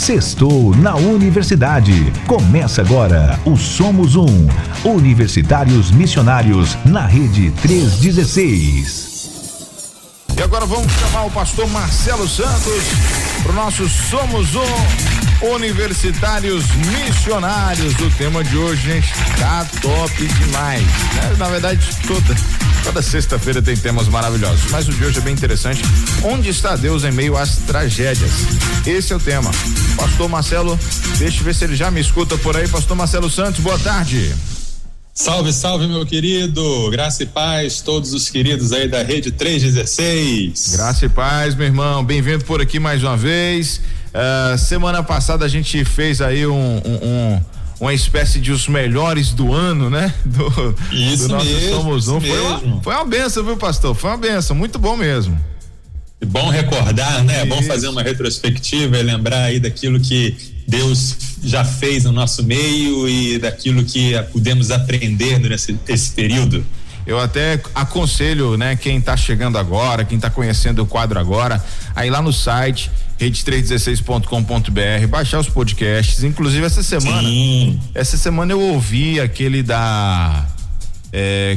Sextou na Universidade. Começa agora o Somos Um. Universitários Missionários na Rede 316. E agora vamos chamar o pastor Marcelo Santos para o nosso Somos Um, Universitários Missionários. O tema de hoje, gente, tá top demais, né? Na verdade, toda sexta-feira tem temas maravilhosos, mas o de hoje é bem interessante. Onde está Deus em meio às tragédias? Esse é o tema. Pastor Marcelo, deixa eu ver se ele já me escuta por aí. Pastor Marcelo Santos, boa tarde. Salve, salve, meu querido, graça e paz, todos os queridos aí da Rede 316. Graça e paz, meu irmão, bem-vindo por aqui mais uma vez. Semana passada a gente fez aí uma espécie de os melhores do ano, né? Do nosso mesmo, Somos Um. mesmo. Foi uma benção, viu, pastor? Foi uma benção, muito bom mesmo. É bom recordar, né? É bom fazer uma retrospectiva e lembrar aí daquilo que Deus já fez no nosso meio e daquilo que pudemos aprender durante esse período. Eu até aconselho, né, quem tá chegando agora, quem tá conhecendo o quadro agora, aí lá no site rede316.com.br, baixar os podcasts. Inclusive essa semana eu ouvi aquele da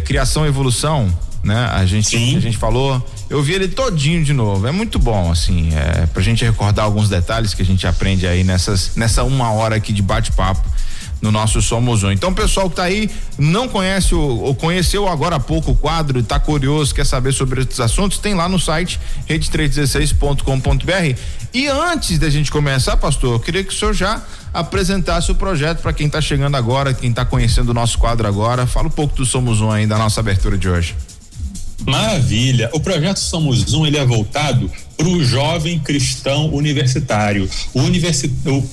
Criação e Evolução, né? A gente falou, eu vi ele todinho de novo, é muito bom, assim, pra gente recordar alguns detalhes que a gente aprende aí nessa uma hora aqui de bate-papo no nosso Somos Um. Então, pessoal que tá aí, não conhece ou conheceu agora há pouco o quadro e tá curioso, quer saber sobre esses assuntos, tem lá no site rede316.com.br. E antes da gente começar, pastor, eu queria que o senhor já apresentasse o projeto para quem tá chegando agora, quem tá conhecendo o nosso quadro agora. Fala um pouco do Somos Um aí, da nossa abertura de hoje. Maravilha. O projeto Somos Um, ele é voltado para o jovem cristão universitário. O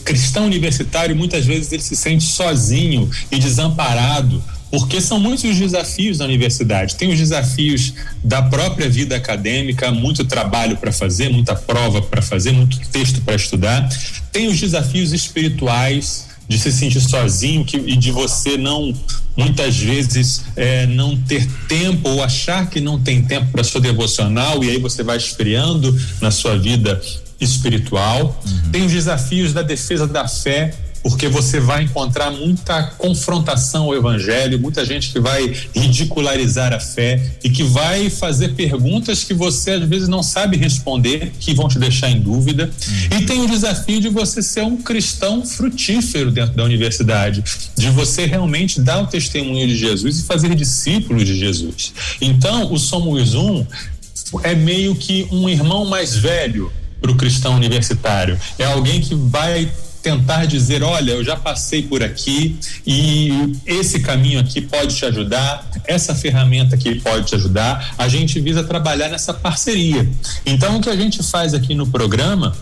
cristão universitário, muitas vezes, ele se sente sozinho e desamparado, porque são muitos os desafios da universidade. Tem os desafios da própria vida acadêmica, muito trabalho para fazer, muita prova para fazer, muito texto para estudar. Tem os desafios espirituais, de se sentir sozinho e de você não, muitas vezes, não ter tempo ou achar que não tem tempo para sua devocional, e aí você vai esfriando na sua vida espiritual. Tem os desafios da defesa da fé, porque você vai encontrar muita confrontação ao evangelho, muita gente que vai ridicularizar a fé e que vai fazer perguntas que você às vezes não sabe responder, que vão te deixar em dúvida. E tem o desafio de você ser um cristão frutífero dentro da universidade, de você realmente dar o testemunho de Jesus e fazer discípulos de Jesus. Então, o Somos Um é meio que um irmão mais velho para o cristão universitário. É alguém que vai tentar dizer, olha, eu já passei por aqui e esse caminho aqui pode te ajudar, essa ferramenta aqui pode te ajudar. A gente visa trabalhar nessa parceria. Então, o que a gente faz aqui no programa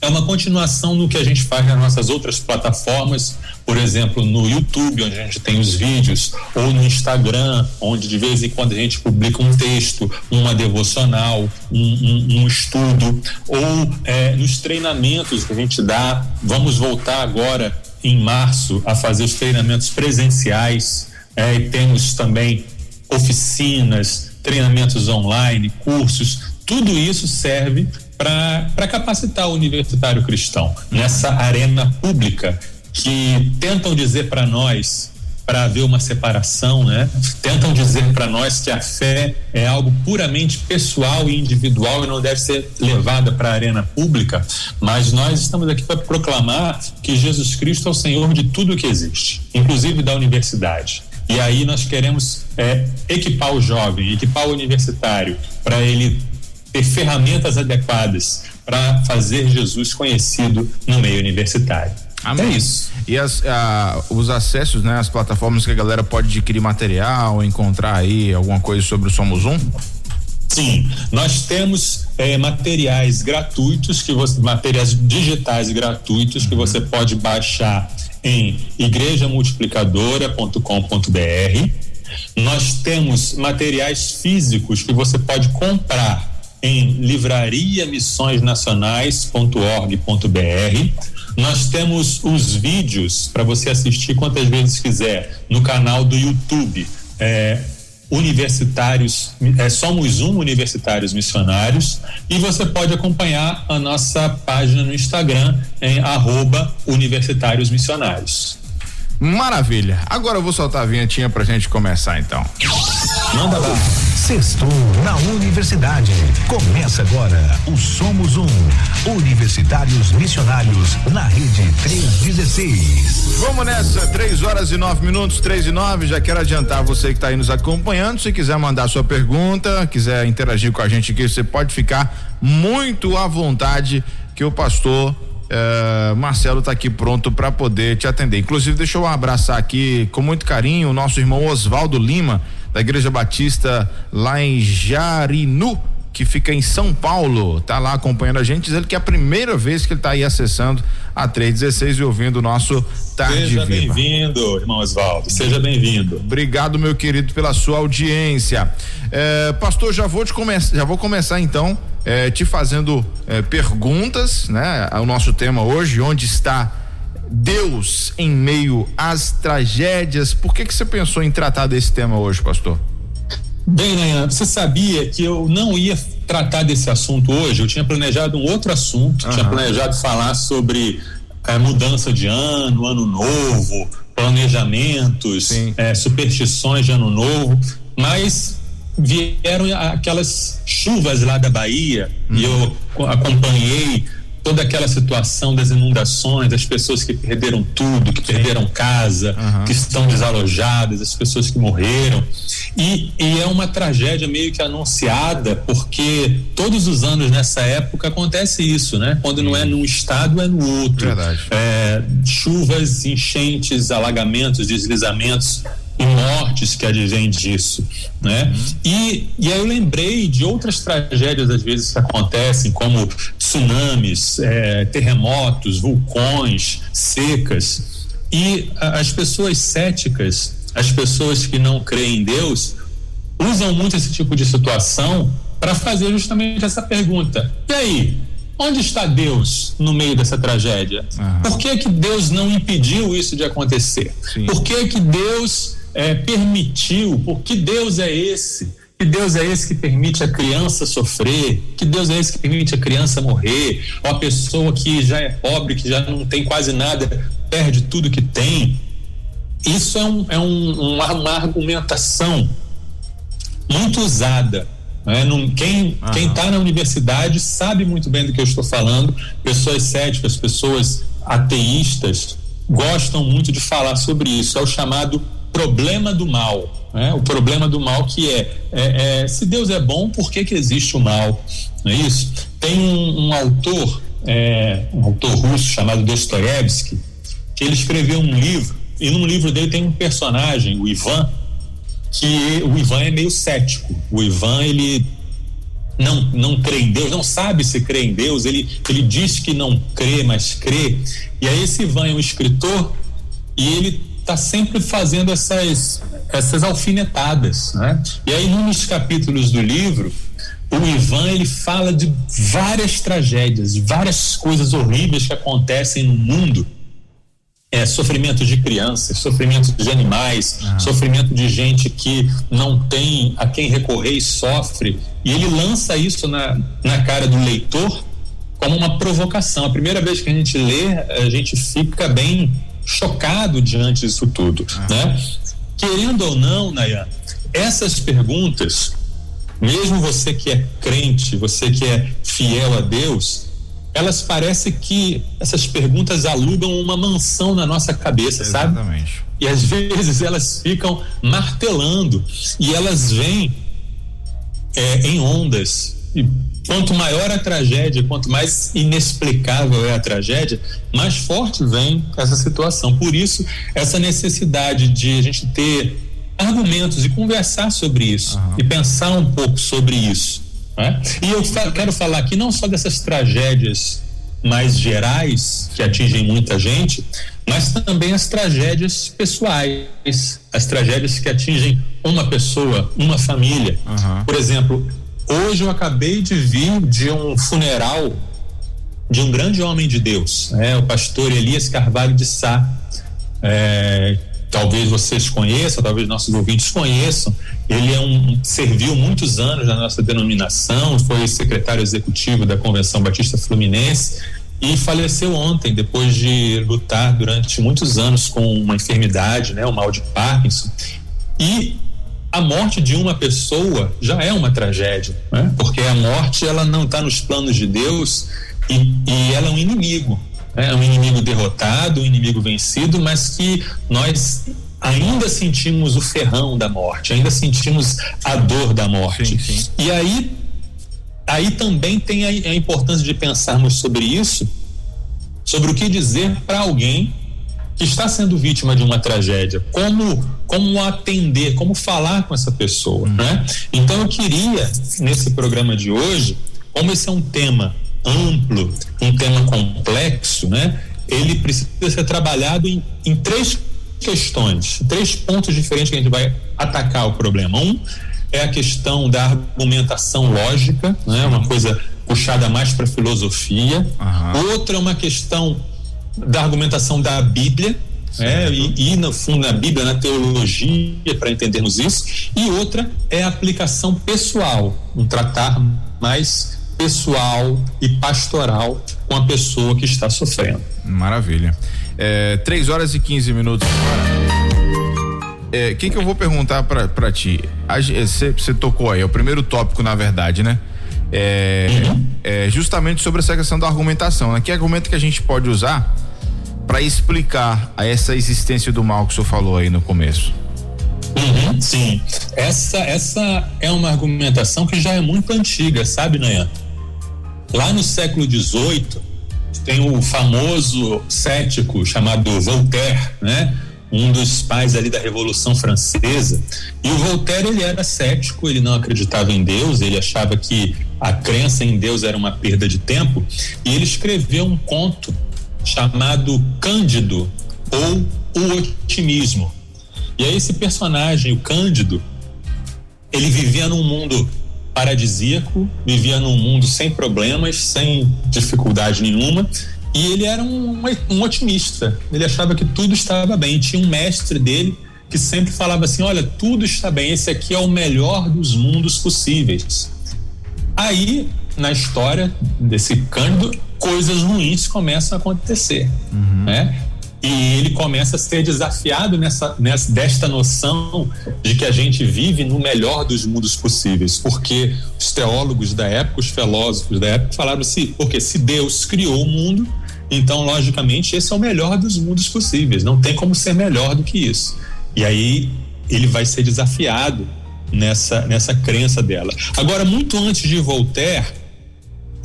é uma continuação do que a gente faz nas nossas outras plataformas, por exemplo, no YouTube, onde a gente tem os vídeos, ou no Instagram, onde de vez em quando a gente publica um texto, uma devocional, um estudo, ou nos treinamentos que a gente dá. Vamos voltar agora em março a fazer os treinamentos presenciais, e temos também oficinas, treinamentos online, cursos. Tudo isso serve para capacitar o universitário cristão nessa arena pública que tentam dizer para nós para haver uma separação, né? Tentam dizer para nós que a fé é algo puramente pessoal e individual e não deve ser levada para a arena pública, mas nós estamos aqui para proclamar que Jesus Cristo é o Senhor de tudo que existe, inclusive da universidade. E aí nós queremos equipar o jovem, equipar o universitário, para ele ter ferramentas adequadas para fazer Jesus conhecido no meio universitário. Amém. É isso. E os acessos, né, as plataformas que a galera pode adquirir material, encontrar aí alguma coisa sobre o Somos Um? Sim, nós temos materiais gratuitos, materiais digitais gratuitos que você pode baixar em igrejamultiplicadora.com.br. Nós temos materiais físicos que você pode comprar em livrariamissõesnacionais.org.br. Nós temos os vídeos para você assistir quantas vezes quiser no canal do YouTube, Universitários, Somos Universitários Missionários, e você pode acompanhar a nossa página no Instagram em @Universitários Missionários. Maravilha. Agora eu vou soltar a vinhetinha pra gente começar, então. Manda lá. Sextou na Universidade. Começa agora o Somos Universitários Missionários na Rede 316. Vamos nessa, 3h09, 3h09. Já quero adiantar você que está aí nos acompanhando. Se quiser mandar sua pergunta, quiser interagir com a gente aqui, você pode ficar muito à vontade, que o pastor Marcelo está aqui pronto para poder te atender. Inclusive, deixa eu abraçar aqui com muito carinho o nosso irmão Oswaldo Lima, da Igreja Batista lá em Jarinu, que fica em São Paulo, tá lá acompanhando a gente, dizendo que é a primeira vez que ele tá aí acessando a 316 e ouvindo o nosso Tarde Viva. Seja bem-vindo, irmão Oswaldo, seja bem-vindo. Obrigado, meu querido, pela sua audiência. Pastor, já vou começar então te fazendo perguntas, né? O nosso tema hoje, onde está Deus em meio às tragédias? Por que você pensou em tratar desse tema hoje, pastor? Bem, Nayan, você sabia que eu não ia tratar desse assunto hoje? Eu tinha planejado um outro assunto, tinha planejado falar sobre mudança de ano novo, planejamentos, superstições de ano novo, mas vieram aquelas chuvas lá da Bahia e eu acompanhei toda aquela situação das inundações, das pessoas que perderam tudo, que perderam casa, que estão desalojadas, as pessoas que morreram, e é uma tragédia meio que anunciada, porque todos os anos nessa época acontece isso, né? Quando não é num estado, é no outro. Verdade. Chuvas, enchentes, alagamentos, deslizamentos e mortes que advêm disso, né? E aí eu lembrei de outras tragédias às vezes que acontecem, como tsunamis, terremotos, vulcões, secas, e as pessoas céticas, as pessoas que não creem em Deus, usam muito esse tipo de situação para fazer justamente essa pergunta: e aí, onde está Deus no meio dessa tragédia? Por que Deus não impediu isso de acontecer? Sim. Por que Deus permitiu? Por que Deus é esse? Que Deus é esse que permite a criança sofrer? Que Deus é esse que permite a criança morrer? Ou a pessoa que já é pobre, que já não tem quase nada, perde tudo que tem? Isso é uma argumentação muito usada, né? Quem está na universidade sabe muito bem do que eu estou falando. Pessoas céticas, pessoas ateístas gostam muito de falar sobre isso. É o chamado problema do mal, né? O problema do mal, que se Deus é bom, por que existe o mal? Não é isso? Tem um autor russo chamado Dostoiévski, que ele escreveu um livro, e no livro dele tem um personagem, o Ivan, que o Ivan é meio cético. O Ivan, ele não crê em Deus, não sabe se crê em Deus, ele diz que não crê, mas crê. E aí esse Ivan é um escritor e ele está sempre fazendo essas alfinetadas, né? E aí, num dos capítulos do livro, o Ivan, ele fala de várias tragédias, várias coisas horríveis que acontecem no mundo. Sofrimento de crianças, sofrimento de animais, sofrimento de gente que não tem a quem recorrer e sofre, e ele lança isso na cara do leitor como uma provocação. A primeira vez que a gente lê, a gente fica bem chocado diante disso tudo, né? Querendo ou não, Nayan, essas perguntas, mesmo você que é crente, você que é fiel a Deus, elas parecem que essas perguntas alugam uma mansão na nossa cabeça, Exatamente. Sabe? E às vezes elas ficam martelando e elas vêm em ondas. E quanto maior a tragédia, quanto mais inexplicável é a tragédia, mais forte vem essa situação. Por isso, essa necessidade de a gente ter argumentos e conversar sobre isso e pensar um pouco sobre isso, né? E eu quero falar aqui não só dessas tragédias mais gerais que atingem muita gente, mas também as tragédias pessoais, as tragédias que atingem uma pessoa, uma família. Por exemplo, hoje eu acabei de vir de um funeral de um grande homem de Deus, o pastor Elias Carvalho de Sá. Talvez vocês conheçam, talvez nossos ouvintes conheçam. Ele serviu muitos anos na nossa denominação, foi secretário executivo da Convenção Batista Fluminense e faleceu ontem, depois de lutar durante muitos anos com uma enfermidade, né, o mal de Parkinson. E a morte de uma pessoa já é uma tragédia, né? Porque a morte, ela não está nos planos de Deus e ela é um inimigo, né? É um inimigo derrotado, um inimigo vencido, mas que nós ainda sentimos o ferrão da morte, ainda sentimos a dor da morte. Sim. E aí também tem a importância de pensarmos sobre isso, sobre o que dizer para alguém que está sendo vítima de uma tragédia, como atender, como falar com essa pessoa, né? Então eu queria, nesse programa de hoje, como esse é um tema amplo, um tema complexo, né? Ele precisa ser trabalhado em três questões, 3 pontos diferentes que a gente vai atacar o problema. Um é a questão da argumentação lógica, né? Uma coisa puxada mais para filosofia. Outra é uma questão da argumentação da Bíblia, né? E no fundo na Bíblia, na teologia, para entendermos isso. E outra é a aplicação pessoal, um tratar mais pessoal e pastoral com a pessoa que está sofrendo. Maravilha. 3h15 agora. Que eu vou perguntar pra ti? Você tocou aí, é o primeiro tópico, na verdade, né? Justamente sobre essa questão da argumentação, né? Que argumento que a gente pode usar para explicar essa existência do mal que o senhor falou aí no começo? Sim, essa é uma argumentação que já é muito antiga, sabe, Nayan? Lá no século XVIII tem o famoso cético chamado Voltaire, né? Um dos pais ali da Revolução Francesa. E o Voltaire, ele era cético, ele não acreditava em Deus, ele achava que a crença em Deus era uma perda de tempo, e ele escreveu um conto chamado Cândido, ou O Otimismo. E aí esse personagem, o Cândido, ele vivia num mundo paradisíaco, vivia num mundo sem problemas, sem dificuldade nenhuma, e ele era um otimista. Ele achava que tudo estava bem. Tinha um mestre dele que sempre falava assim: olha, tudo está bem, esse aqui é o melhor dos mundos possíveis. Aí, na história desse Cândido, coisas ruins começam a acontecer, né? E ele começa a ser desafiado desta noção de que a gente vive no melhor dos mundos possíveis, porque os teólogos da época, os filósofos da época falaram assim: porque se Deus criou o mundo, então logicamente esse é o melhor dos mundos possíveis, não tem como ser melhor do que isso. E aí ele vai ser desafiado nessa crença dela. Agora, muito antes de Voltaire,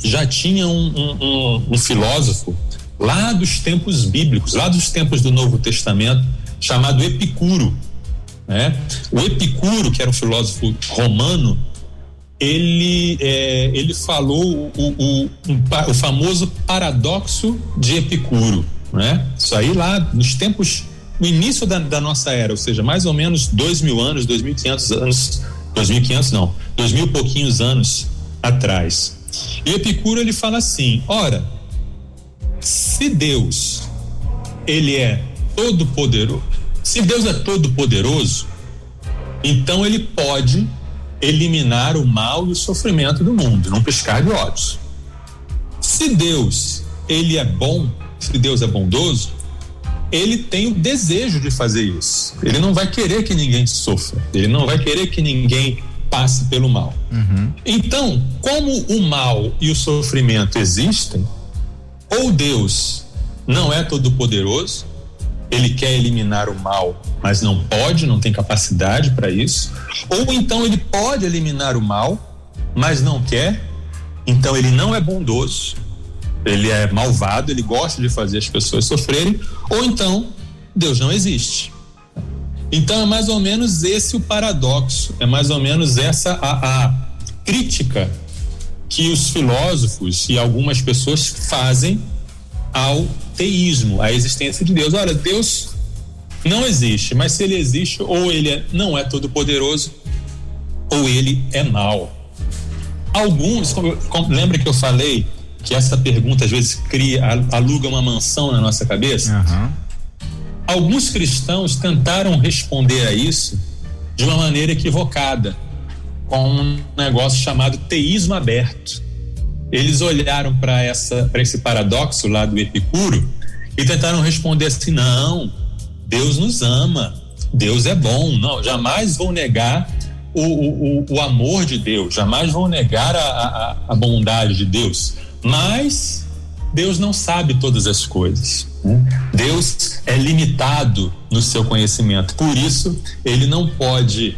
já tinha um filósofo lá dos tempos bíblicos, lá dos tempos do Novo Testamento, chamado Epicuro, né? O Epicuro, que era um filósofo romano, ele falou o famoso paradoxo de Epicuro, né? Isso aí lá nos tempos, no início da nossa era, ou seja, mais ou menos 2.000 anos, 2.500 anos, 2.000 e pouquinhos anos atrás. E Epicuro, ele fala assim: ora, se Deus, ele é todo poderoso, se Deus é todo poderoso, então ele pode eliminar o mal e o sofrimento do mundo, num piscar de olhos. Se Deus, ele é bom, se Deus é bondoso, ele tem o desejo de fazer isso. Ele não vai querer que ninguém sofra, ele não vai querer que ninguém passe pelo mal. Então, como o mal e o sofrimento existem, ou Deus não é todo poderoso, ele quer eliminar o mal, mas não pode, não tem capacidade para isso, ou então ele pode eliminar o mal, mas não quer, então ele não é bondoso, ele é malvado, ele gosta de fazer as pessoas sofrerem, ou então Deus não existe. Então é mais ou menos esse o paradoxo, é mais ou menos essa a crítica que os filósofos e algumas pessoas fazem ao teísmo, à existência de Deus. Olha, Deus não existe, mas se ele existe, ou ele não é todo poderoso, ou ele é mau. Alguns, lembra que eu falei que essa pergunta às vezes aluga uma mansão na nossa cabeça? Alguns cristãos tentaram responder a isso de uma maneira equivocada, com um negócio chamado teísmo aberto. Eles olharam para esse paradoxo lá do Epicuro e tentaram responder assim: não, Deus nos ama, Deus é bom, não, jamais vou negar o amor de Deus, jamais vou negar a bondade de Deus, mas Deus não sabe todas as coisas, né? Deus é limitado no seu conhecimento, por isso ele não pode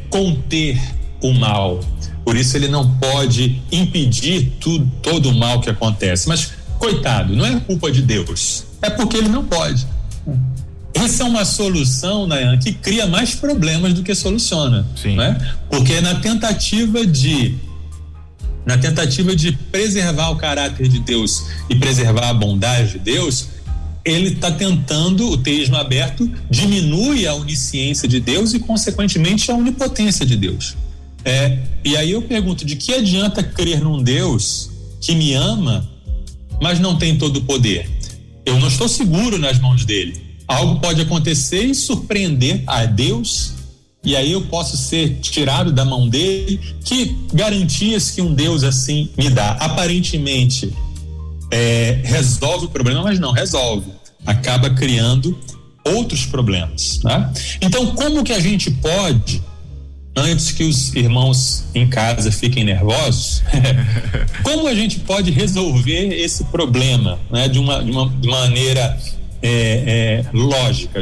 conter o mal, por isso ele não pode impedir todo o mal que acontece. Mas coitado, não é culpa de Deus, é porque ele não pode. Essa é uma solução, Nayan, que cria mais problemas do que soluciona. Sim. Né? Porque na tentativa de preservar o caráter de Deus e preservar a bondade de Deus, ele está tentando, o teísmo aberto diminui a onisciência de Deus e, consequentemente, a onipotência de Deus. E aí eu pergunto, de que adianta crer num Deus que me ama, mas não tem todo o poder? Eu não estou seguro nas mãos dele. Algo pode acontecer e surpreender a Deus, e aí eu posso ser tirado da mão dele. Que garantias que um Deus assim me dá? Aparentemente resolve o problema, mas não resolve. Acaba criando outros problemas, né? Então, como que a gente pode, antes que os irmãos em casa fiquem nervosos, como a gente pode resolver esse problema, né, de uma maneira lógica,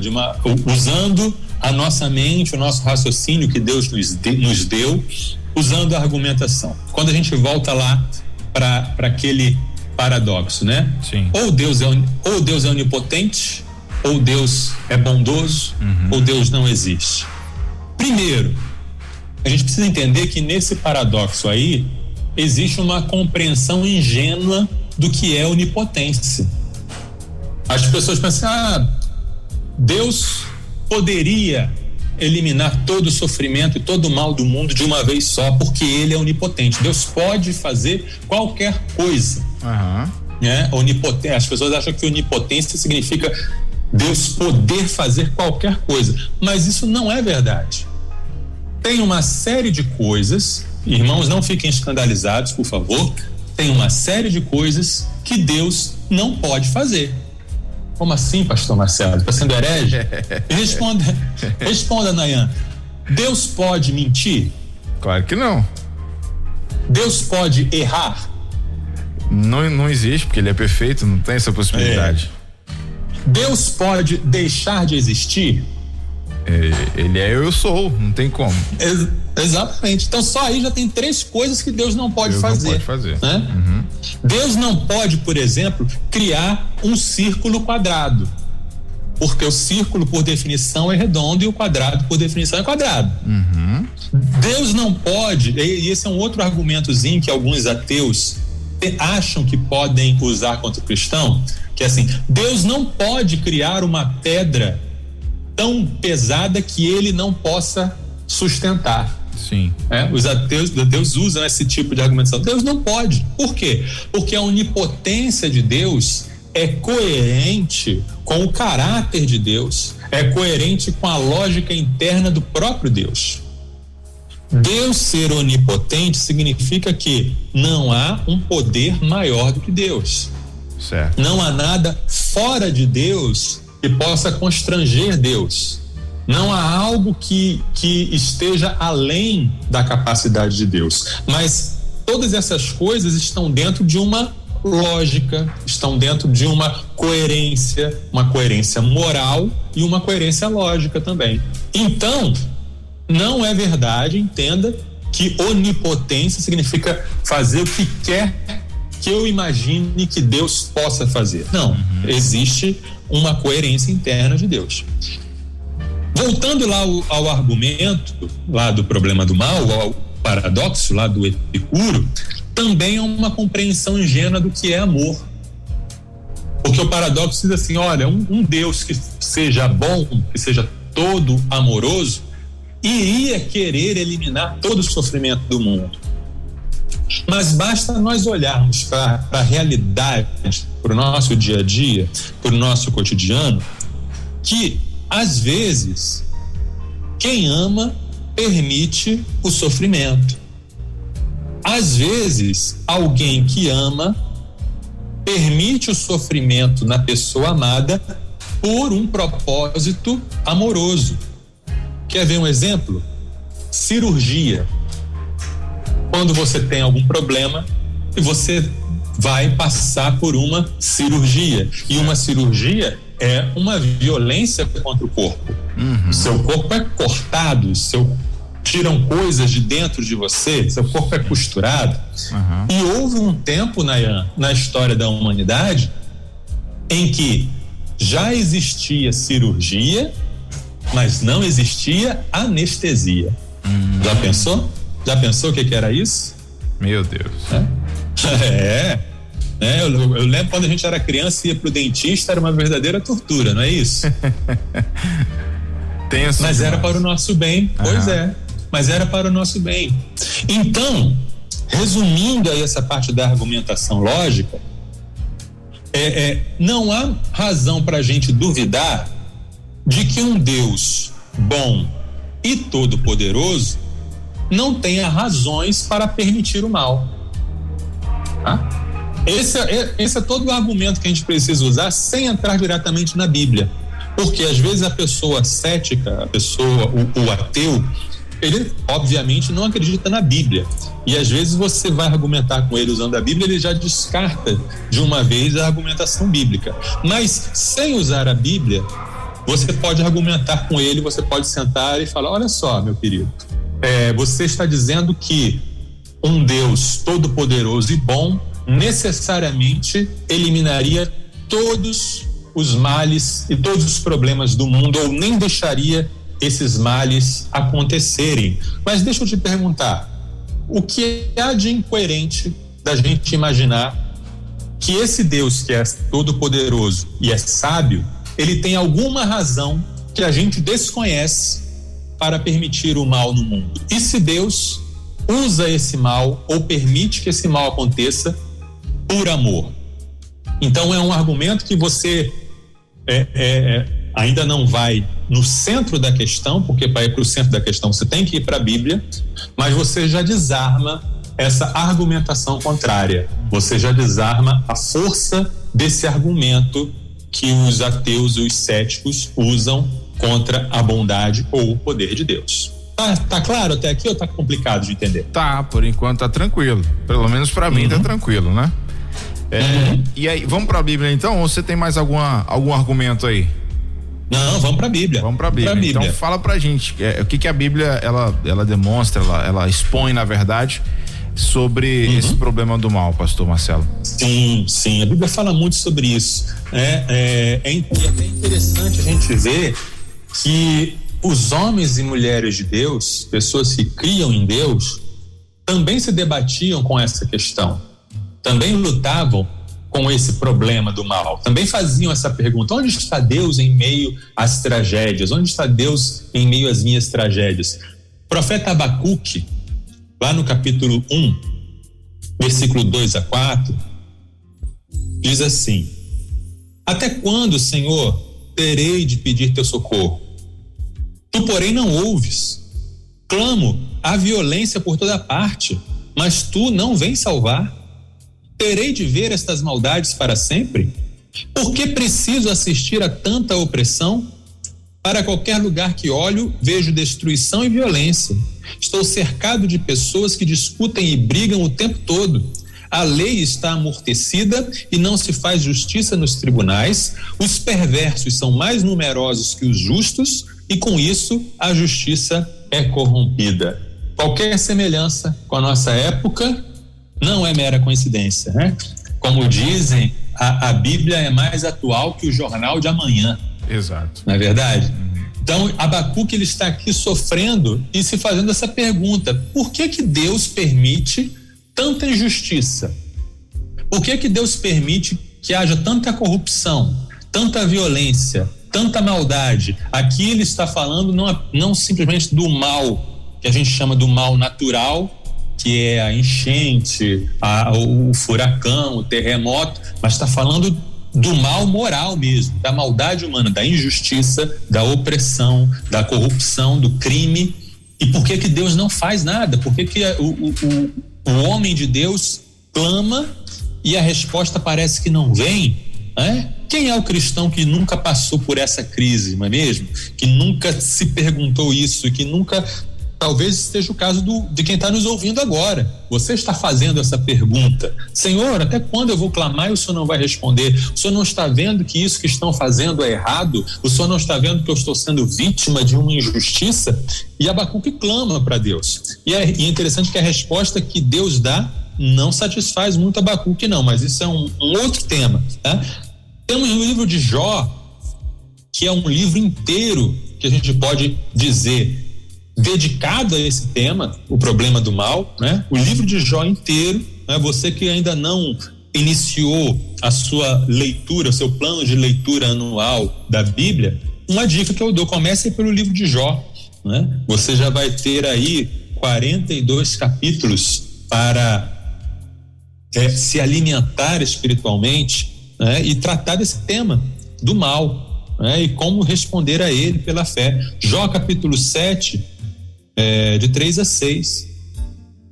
usando a nossa mente, o nosso raciocínio que Deus nos deu, usando a argumentação? Quando a gente volta lá para aquele paradoxo, né? Sim. Ou Deus é onipotente, ou Deus é bondoso, ou Deus não existe. Primeiro, a gente precisa entender que nesse paradoxo aí existe uma compreensão ingênua do que é onipotência. As pessoas pensam: Deus poderia eliminar todo o sofrimento e todo o mal do mundo de uma vez só, porque ele é onipotente. Deus pode fazer qualquer coisa. Né? As pessoas acham que onipotência significa Deus poder fazer qualquer coisa, mas isso não é verdade. Tem uma série de coisas, irmãos, não fiquem escandalizados, por favor, tem uma série de coisas que Deus não pode fazer. Como assim, pastor Marcelo? Está sendo herege? Responda, Nayan. Deus pode mentir? Claro que não. Deus pode errar? Não existe, porque ele é perfeito, não tem essa possibilidade. Deus pode deixar de existir? Ele é eu sou, não tem como. Exatamente. Então só aí já tem 3 coisas que Deus não pode fazer. Não pode fazer. Né? Deus não pode, por exemplo, criar um círculo quadrado, porque o círculo, por definição, é redondo e o quadrado, por definição, é quadrado. Deus não pode, e esse é um outro argumentozinho que alguns ateus acham que podem usar contra o cristão, que é assim: Deus não pode criar uma pedra tão pesada que ele não possa sustentar. Sim. Os ateus usam esse tipo de argumentação. Deus não pode. Por quê? Porque a onipotência de Deus é coerente com o caráter de Deus, é coerente com a lógica interna do próprio Deus. Deus ser onipotente significa que não há um poder maior do que Deus. Certo. Não há nada fora de Deus que possa constranger Deus. Não há algo que esteja além da capacidade de Deus. Mas todas essas coisas estão dentro de uma lógica, estão dentro de uma coerência moral e uma coerência lógica também. Então, não é verdade, entenda, que onipotência significa fazer o que quer que eu imagine que Deus possa fazer. Não, existe uma coerência interna de Deus. Voltando lá ao argumento lá do problema do mal, ao paradoxo lá do Epicuro, também é uma compreensão ingênua do que é amor. Porque o paradoxo diz assim: olha, um Deus que seja bom, que seja todo amoroso, iria querer eliminar todo o sofrimento do mundo. Mas basta nós olharmos para a realidade, para o nosso dia a dia, para o nosso cotidiano, que às vezes quem ama permite o sofrimento. Às vezes, alguém que ama permite o sofrimento na pessoa amada por um propósito amoroso. Quer ver um exemplo? Cirurgia. Quando você tem algum problema e você vai passar por uma cirurgia. E uma cirurgia é uma violência contra o corpo. Seu corpo é cortado, tiram coisas de dentro de você, seu corpo é costurado. E houve um tempo na história da humanidade em que já existia cirurgia, mas não existia anestesia. Já pensou? Já pensou o que era isso? Meu Deus. Eu lembro quando a gente era criança e ia pro dentista, era uma verdadeira tortura, não é isso? Tenso mas demais. Era para o nosso bem. Pois é, mas era para o nosso bem. Então, resumindo aí essa parte da argumentação lógica, não há razão para a gente duvidar de que um Deus bom e todo-poderoso não tenha razões para permitir o mal. Tá? Esse é todo o argumento que a gente precisa usar sem entrar diretamente na Bíblia. Porque às vezes a pessoa cética, o ateu, ele obviamente não acredita na Bíblia. E às vezes você vai argumentar com ele usando a Bíblia, ele já descarta de uma vez a argumentação bíblica. Mas sem usar a Bíblia, você pode argumentar com ele, você pode sentar e falar: olha só, meu querido, você está dizendo que um Deus todo-poderoso e bom necessariamente eliminaria todos os males e todos os problemas do mundo, ou nem deixaria esses males acontecerem. Mas deixa eu te perguntar, o que há de incoerente da gente imaginar que esse Deus que é todo-poderoso e é sábio, ele tem alguma razão que a gente desconhece para permitir o mal no mundo? E se Deus usa esse mal ou permite que esse mal aconteça por amor? Então é um argumento que você ainda não vai no centro da questão, porque para ir para o centro da questão você tem que ir para a Bíblia, mas você já desarma essa argumentação contrária, você já desarma a força desse argumento que os ateus e os céticos usam contra a bondade ou o poder de Deus. Tá claro até aqui ou tá complicado de entender? Tá, por enquanto tá tranquilo, pelo menos para mim tá tranquilo, né? E aí, vamos para a Bíblia então, ou você tem mais algum argumento aí? Não, vamos para a Bíblia. Vamos para a Bíblia. Então fala pra gente o que a Bíblia ela demonstra, ela expõe na verdade sobre esse problema do mal, pastor Marcelo. Sim, a Bíblia fala muito sobre isso. É até interessante a gente ver que os homens e mulheres de Deus, pessoas que criam em Deus, também se debatiam com essa questão, também lutavam com esse problema do mal, também faziam essa pergunta: onde está Deus em meio às tragédias? Onde está Deus em meio às minhas tragédias? O profeta Abacuque, lá no capítulo 1, versículo 2-4, diz assim: até quando, Senhor, terei de pedir teu socorro? Tu, porém, não ouves. Clamo a violência por toda parte, mas tu não vens salvar. Terei de ver estas maldades para sempre? Por que preciso assistir a tanta opressão? Para qualquer lugar que olho, vejo destruição e violência. Estou cercado de pessoas que discutem e brigam o tempo todo. A lei está amortecida e não se faz justiça nos tribunais. Os perversos são mais numerosos que os justos e, com isso, a justiça é corrompida. Qualquer semelhança com a nossa época não é mera coincidência, né? Como dizem, a Bíblia é mais atual que o jornal de amanhã. Exato. Não é verdade? Então, Abacuque, ele está aqui sofrendo e se fazendo essa pergunta: por que Deus permite tanta injustiça? Por que Deus permite que haja tanta corrupção, tanta violência, tanta maldade? Aqui ele está falando não simplesmente do mal, que a gente chama do mal natural, que é a enchente, o furacão, o terremoto, mas está falando do mal moral mesmo, da maldade humana, da injustiça, da opressão, da corrupção, do crime. E por que Deus não faz nada? Por que o homem de Deus clama e a resposta parece que não vem? Quem é o cristão que nunca passou por essa crise, não é mesmo? Que nunca se perguntou isso e que nunca... Talvez esteja o caso de quem está nos ouvindo agora. Você está fazendo essa pergunta: Senhor, até quando eu vou clamar e o Senhor não vai responder? O Senhor não está vendo que isso que estão fazendo é errado? O Senhor não está vendo que eu estou sendo vítima de uma injustiça? E Abacuque clama para Deus. E é interessante que a resposta que Deus dá não satisfaz muito Abacuque, não, mas isso é um outro tema, tá? Temos o livro de Jó, que é um livro inteiro que a gente pode dizer dedicado a esse tema, o problema do mal, né? O livro de Jó inteiro, né? Você que ainda não iniciou a sua leitura, o seu plano de leitura anual da Bíblia, uma dica que eu dou: comece pelo livro de Jó, né? Você já vai ter aí 42 capítulos para se alimentar espiritualmente, né? E tratar desse tema do mal, né? E como responder a ele pela fé. Jó capítulo 7, de 3-6.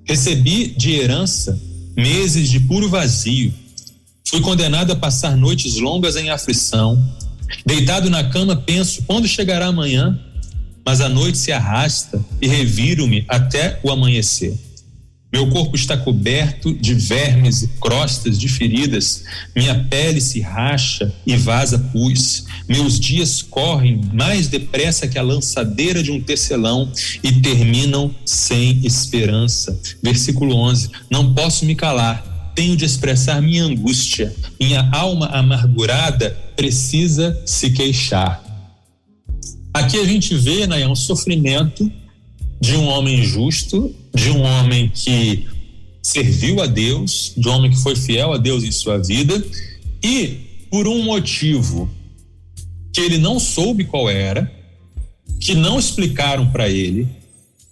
Recebi de herança meses de puro vazio. Fui condenado a passar noites longas em aflição. Deitado na cama penso, quando chegará amanhã? Mas a noite se arrasta e reviro-me até o amanhecer. Meu corpo está coberto de vermes e crostas de feridas. Minha pele se racha e vaza pus. Meus dias correm mais depressa que a lançadeira de um tecelão e terminam sem esperança. Versículo 11. Não posso me calar. Tenho de expressar minha angústia. Minha alma amargurada precisa se queixar. Aqui a gente vê, né, um sofrimento de um homem justo, de um homem que serviu a Deus, de um homem que foi fiel a Deus em sua vida, e por um motivo que ele não soube qual era, que não explicaram para ele.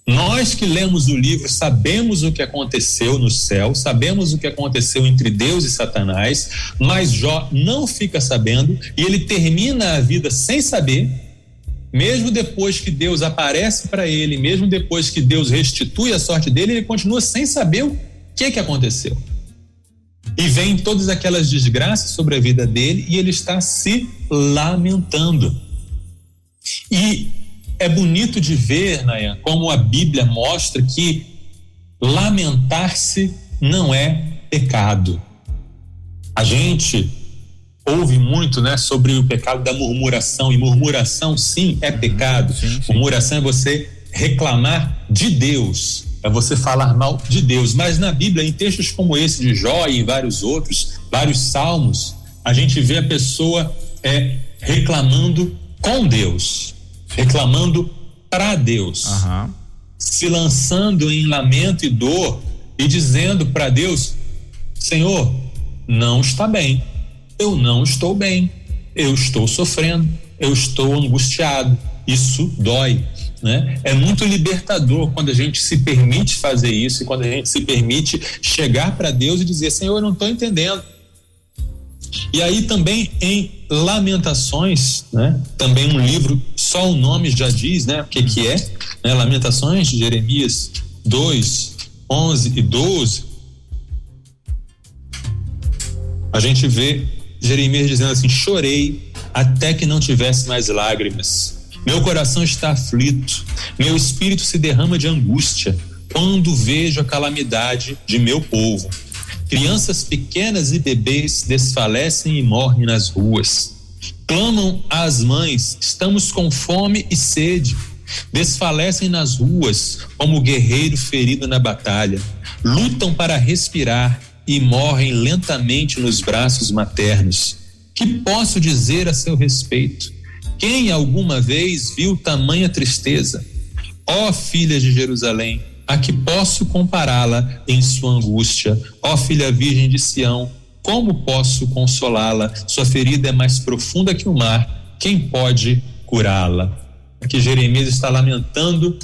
Nós que lemos o livro sabemos o que aconteceu no céu, sabemos o que aconteceu entre Deus e Satanás, mas Jó não fica sabendo e ele termina a vida sem saber. Mesmo depois que Deus aparece para ele, mesmo depois que Deus restitui a sorte dele, ele continua sem saber o que aconteceu. E vem todas aquelas desgraças sobre a vida dele e ele está se lamentando. E é bonito de ver, Nayan, como a Bíblia mostra que lamentar-se não é pecado. A gente ouve muito, né, sobre o pecado da murmuração, e murmuração sim é pecado. Sim. Murmuração é você reclamar de Deus, é você falar mal de Deus. Mas na Bíblia, em textos como esse de Jó e em vários outros, vários salmos, a gente vê a pessoa reclamando com Deus, reclamando para Deus, se lançando em lamento e dor e dizendo para Deus: Senhor, não está bem. Eu não estou bem, eu estou sofrendo, eu estou angustiado, isso dói, né? É muito libertador quando a gente se permite fazer isso e quando a gente se permite chegar para Deus e dizer: Senhor, eu não estou entendendo. E aí também em Lamentações, né? Também um livro, só o nome já diz, né? O que é, né? Lamentações de Jeremias 2, 11 e 12. A gente vê Jeremias dizendo assim: chorei até que não tivesse mais lágrimas. Meu coração está aflito, meu espírito se derrama de angústia quando vejo a calamidade de meu povo. Crianças pequenas e bebês desfalecem e morrem nas ruas. Clamam às mães: estamos com fome e sede. Desfalecem nas ruas como guerreiro ferido na batalha. Lutam para respirar e morrem lentamente nos braços maternos. Que posso dizer a seu respeito? Quem alguma vez viu tamanha tristeza? Ó filha de Jerusalém, a que posso compará-la em sua angústia? Ó filha virgem de Sião, como posso consolá-la? Sua ferida é mais profunda que o mar, quem pode curá-la? Aqui Jeremias está lamentando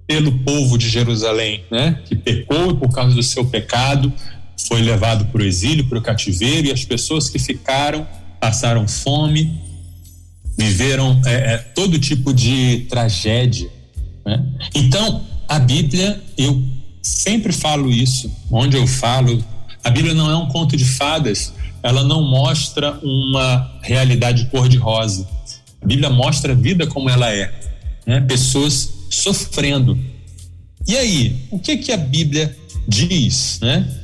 pelo povo de Jerusalém, né? Que pecou por causa do seu pecado, foi levado para o exílio, para o cativeiro, e as pessoas que ficaram passaram fome, viveram todo tipo de tragédia, né? Então, a Bíblia, eu sempre falo isso, onde eu falo, a Bíblia não é um conto de fadas, ela não mostra uma realidade cor-de-rosa. A Bíblia mostra a vida como ela é, né? Pessoas sofrendo. E aí, o que a Bíblia diz, né?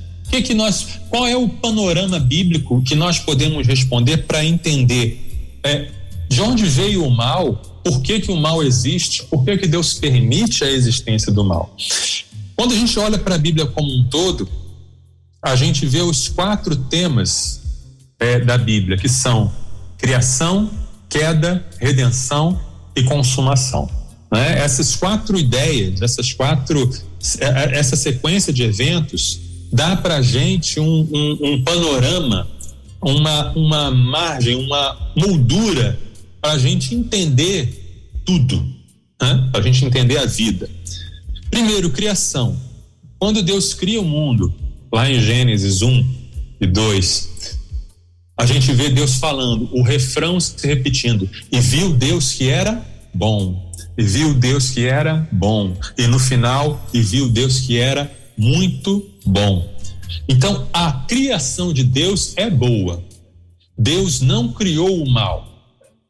Qual é o panorama bíblico que nós podemos responder para entender de onde veio o mal, por que o mal existe, por que Deus permite a existência do mal? Quando a gente olha para a Bíblia como um todo, a gente vê os 4 temas da Bíblia, que são criação, queda, redenção e consumação, né? Essas 4 ideias, essa sequência de eventos dá para a gente um panorama, uma margem, uma moldura para a gente entender tudo, né? Para a gente entender a vida. Primeiro, criação. Quando Deus cria o mundo, lá em Gênesis 1 e 2, a gente vê Deus falando, o refrão se repetindo, e viu Deus que era bom, e viu Deus que era bom, e no final, e viu Deus que era muito bom. Então, a criação de Deus é boa. Deus não criou o mal,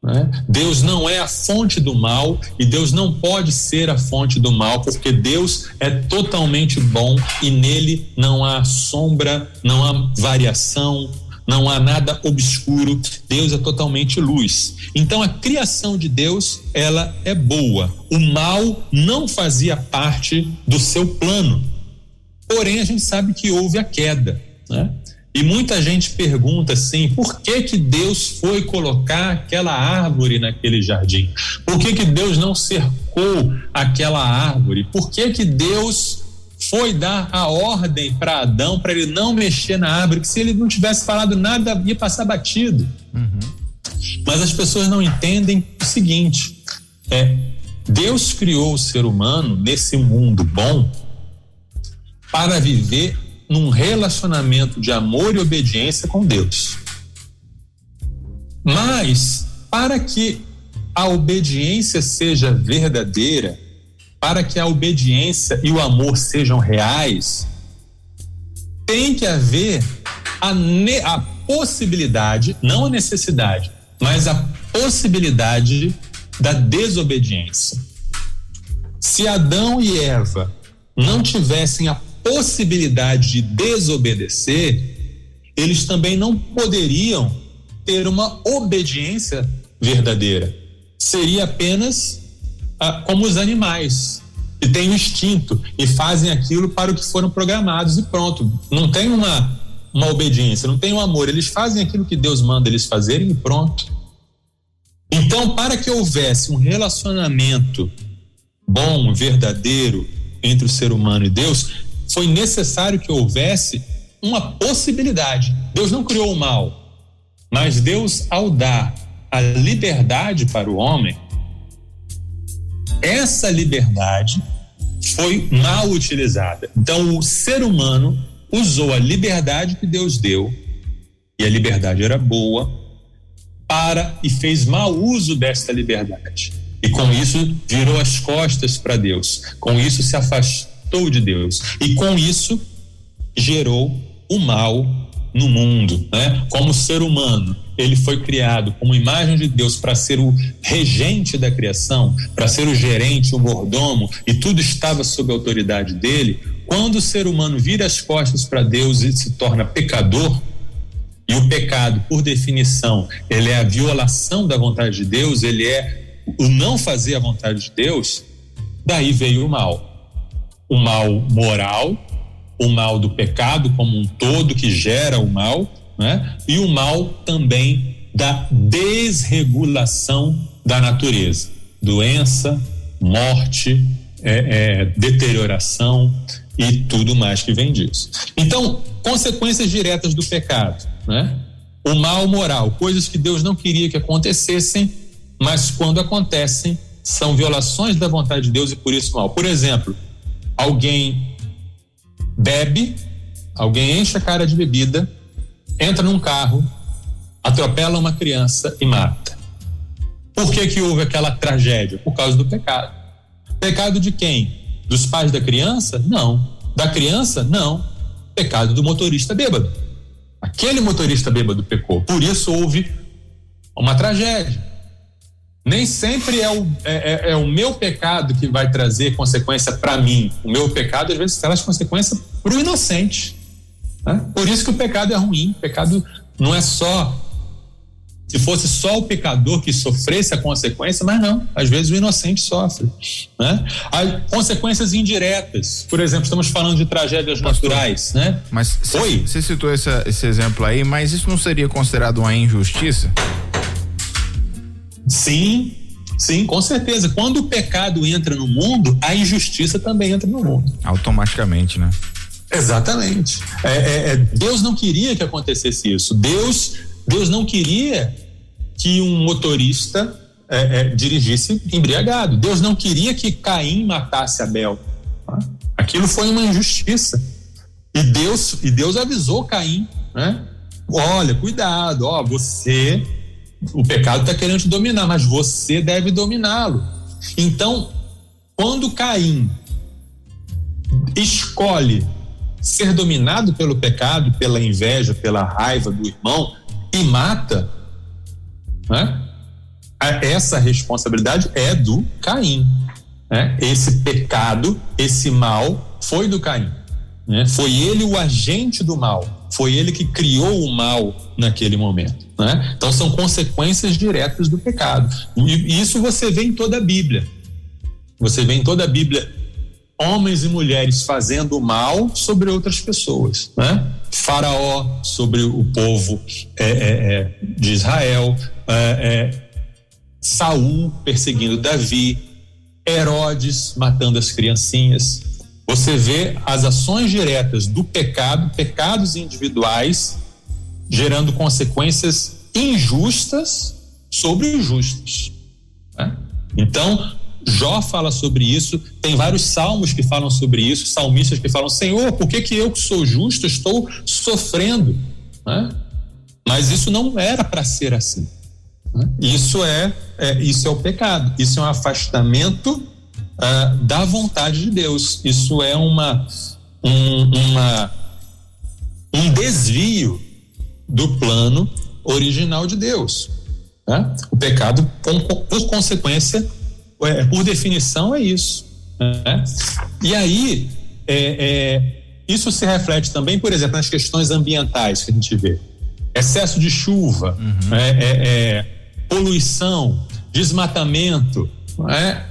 né? Deus não é a fonte do mal e Deus não pode ser a fonte do mal, porque Deus é totalmente bom e nele não há sombra, não há variação, não há nada obscuro. Deus é totalmente luz. Então a criação de Deus, ela é boa. O mal não fazia parte do seu plano. Porém, a gente sabe que houve a queda, né? E muita gente pergunta assim, por que Deus foi colocar aquela árvore naquele jardim? Por que Deus não cercou aquela árvore? Por que Deus foi dar a ordem para Adão para ele não mexer na árvore, que se ele não tivesse falado nada ia passar batido? Mas as pessoas não entendem o seguinte, Deus criou o ser humano nesse mundo bom para viver num relacionamento de amor e obediência com Deus. Mas, para que a obediência seja verdadeira, para que a obediência e o amor sejam reais, tem que haver a possibilidade, não a necessidade, mas a possibilidade da desobediência. Se Adão e Eva não tivessem a possibilidade de desobedecer, eles também não poderiam ter uma obediência verdadeira. Seria apenas como os animais, que têm o instinto e fazem aquilo para o que foram programados e pronto. Não tem uma obediência, não tem um amor. Eles fazem aquilo que Deus manda eles fazerem e pronto. Então, para que houvesse um relacionamento bom, verdadeiro entre o ser humano e Deus, foi necessário que houvesse uma possibilidade. Deus não criou o mal, mas Deus, ao dar a liberdade para o homem, essa liberdade foi mal utilizada. Então, o ser humano usou a liberdade que Deus deu, e a liberdade era boa, e fez mau uso dessa liberdade. E com isso, virou as costas para Deus. Com isso, se afastou de Deus. E com isso, gerou o mal no mundo, né? Como ser humano, ele foi criado como imagem de Deus para ser o regente da criação, para ser o gerente, o mordomo, e tudo estava sob a autoridade dele. Quando o ser humano vira as costas para Deus e se torna pecador, e o pecado, por definição, ele é a violação da vontade de Deus, ele é o não fazer a vontade de Deus, daí veio o mal. O mal moral, o mal do pecado como um todo que gera o mal, né? E o mal também da desregulação da natureza, doença, morte, deterioração e tudo mais que vem disso. Então, consequências diretas do pecado, né? O mal moral, coisas que Deus não queria que acontecessem, mas quando acontecem, são violações da vontade de Deus e por isso mal. Por exemplo, alguém bebe, alguém enche a cara de bebida, entra num carro, atropela uma criança e mata. Por que houve aquela tragédia? Por causa do pecado. Pecado de quem? Dos pais da criança? Não. Da criança? Não. Pecado do motorista bêbado. Aquele motorista bêbado pecou. Por isso houve uma tragédia. Nem sempre é o meu pecado que vai trazer consequência para mim. O meu pecado, às vezes, traz consequência para o inocente. Né? Por isso que o pecado é ruim. O pecado não é só... Se fosse só o pecador que sofresse a consequência, mas não, às vezes o inocente sofre, né? Há consequências indiretas, por exemplo, estamos falando de tragédias naturais, né? Mas você citou esse exemplo aí, mas isso não seria considerado uma injustiça? Sim, com certeza. Quando o pecado entra no mundo, a injustiça também entra no mundo. Automaticamente, né? Exatamente. Deus não queria que acontecesse isso. Deus não queria que um motorista dirigisse embriagado. Deus não queria que Caim matasse Abel. Tá? Aquilo foi uma injustiça. E Deus avisou Caim, né? Olha, cuidado, o pecado está querendo te dominar, mas você deve dominá-lo. Então, quando Caim escolhe ser dominado pelo pecado, pela inveja, pela raiva do irmão, e mata, né? Essa responsabilidade é do Caim, né? Esse pecado, esse mal foi do Caim, né? Foi ele o agente do mal, foi ele que criou o mal naquele momento, né? Então são consequências diretas do pecado, e isso você vê em toda a Bíblia. Você vê em toda a Bíblia homens e mulheres fazendo o mal sobre outras pessoas, né? Faraó sobre o povo de Israel, Saul perseguindo Davi, Herodes matando as criancinhas. Você vê as ações diretas do pecado, pecados individuais, gerando consequências injustas sobre os justos, né? Então, Jó fala sobre isso, tem vários salmos que falam sobre isso, salmistas que falam: Senhor, por que eu que sou justo estou sofrendo, né? Mas isso não era para ser assim, né? Isso é o pecado, isso é um afastamento da vontade de Deus, isso é um desvio do plano original de Deus, né? O pecado, por consequência, por definição, é isso, né? E aí isso se reflete também, por exemplo, nas questões ambientais que a gente vê: excesso de chuva, poluição, desmatamento, né?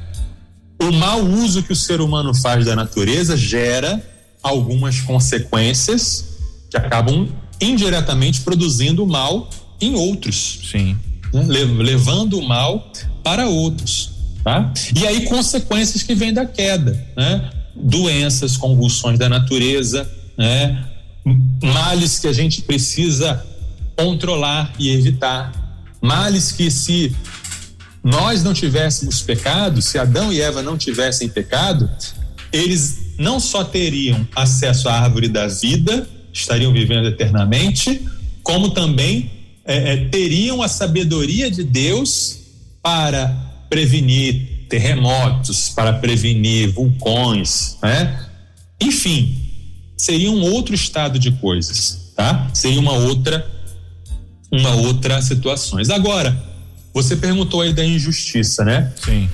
O mau uso que o ser humano faz da natureza gera algumas consequências que acabam indiretamente produzindo o mal em outros. Sim. Né? Levando o mal para outros. Tá? E aí consequências que vêm da queda, né? Doenças, convulsões da natureza, né? Males que a gente precisa controlar e evitar, males que, se nós não tivéssemos pecado, se Adão e Eva não tivessem pecado, eles não só teriam acesso à árvore da vida, estariam vivendo eternamente, como também teriam a sabedoria de Deus para prevenir terremotos, para prevenir vulcões, né? Enfim, seria um outro estado de coisas, tá? Seria uma outra situações. Agora, você perguntou aí da injustiça, né? Sim.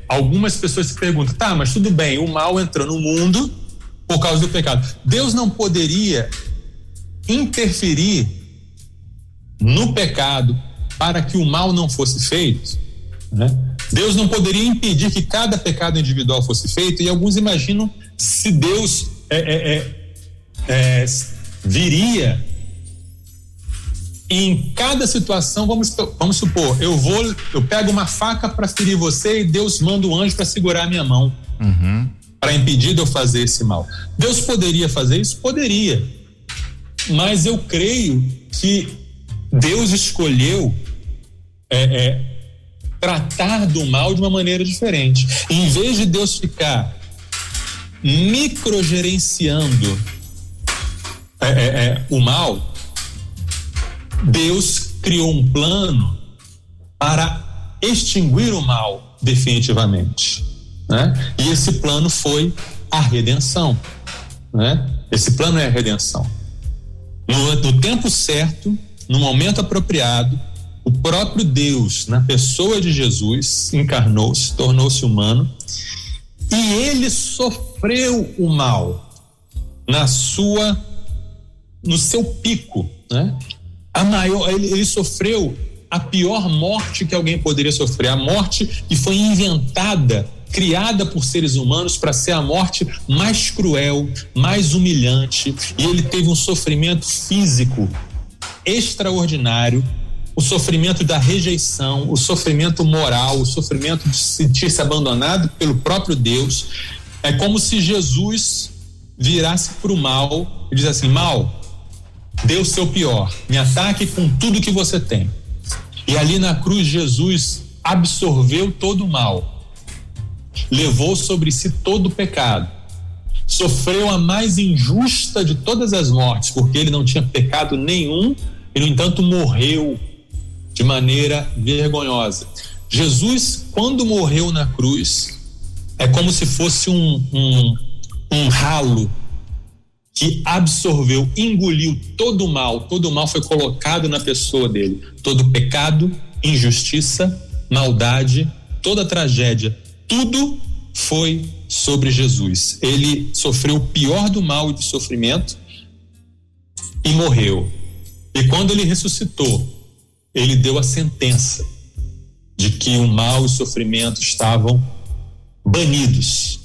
Algumas pessoas se perguntam: tá, mas tudo bem, o mal entrou no mundo por causa do pecado. Deus não poderia interferir no pecado para que o mal não fosse feito, né? Deus não poderia impedir que cada pecado individual fosse feito, e alguns imaginam se Deus viria em cada situação. Vamos supor, eu pego uma faca para ferir você e Deus manda um anjo para segurar a minha mão, para impedir de eu fazer esse mal. Deus poderia fazer isso? Poderia, mas eu creio que Deus escolheu tratar do mal de uma maneira diferente. Em vez de Deus ficar microgerenciando o mal, Deus criou um plano para extinguir o mal definitivamente, né? E esse plano foi a redenção, né? Esse plano é a redenção. No tempo certo, no momento apropriado, o próprio Deus, na pessoa de Jesus, encarnou-se, tornou-se humano, e ele sofreu o mal no seu pico, né? Ele sofreu a pior morte que alguém poderia sofrer, a morte que foi inventada, criada por seres humanos para ser a morte mais cruel, mais humilhante, e ele teve um sofrimento físico extraordinário, o sofrimento da rejeição, o sofrimento moral, o sofrimento de sentir-se abandonado pelo próprio Deus. É como se Jesus virasse para o mal e dizesse assim: mal, dê o seu pior, me ataque com tudo que você tem. E ali na cruz Jesus absorveu todo o mal, levou sobre si todo o pecado, sofreu a mais injusta de todas as mortes, porque ele não tinha pecado nenhum e, no entanto, morreu de maneira vergonhosa. Jesus, quando morreu na cruz, é como se fosse um ralo que absorveu, engoliu todo o mal foi colocado na pessoa dele, todo pecado, injustiça, maldade, toda tragédia, tudo foi sobre Jesus. Ele sofreu o pior do mal e do sofrimento e morreu. E quando ele ressuscitou, ele deu a sentença de que o mal e o sofrimento estavam banidos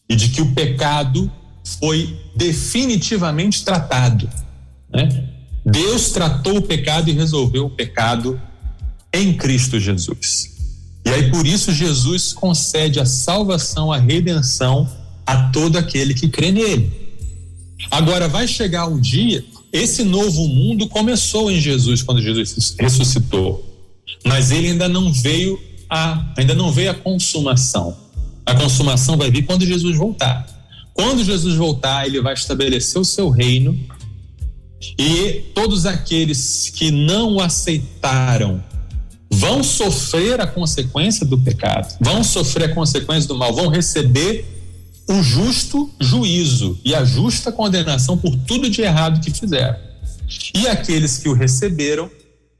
e de que o pecado foi definitivamente tratado, né? Deus tratou o pecado e resolveu o pecado em Cristo Jesus. E aí por isso Jesus concede a salvação, a redenção a todo aquele que crê nele. Agora vai chegar um dia, esse novo mundo começou em Jesus quando Jesus ressuscitou, mas ele ainda não veio a consumação. A consumação vai vir quando Jesus voltar. Quando Jesus voltar, ele vai estabelecer o seu reino, e todos aqueles que não o aceitaram vão sofrer a consequência do pecado, vão sofrer a consequência do mal, vão receber o justo juízo e a justa condenação por tudo de errado que fizeram. E aqueles que o receberam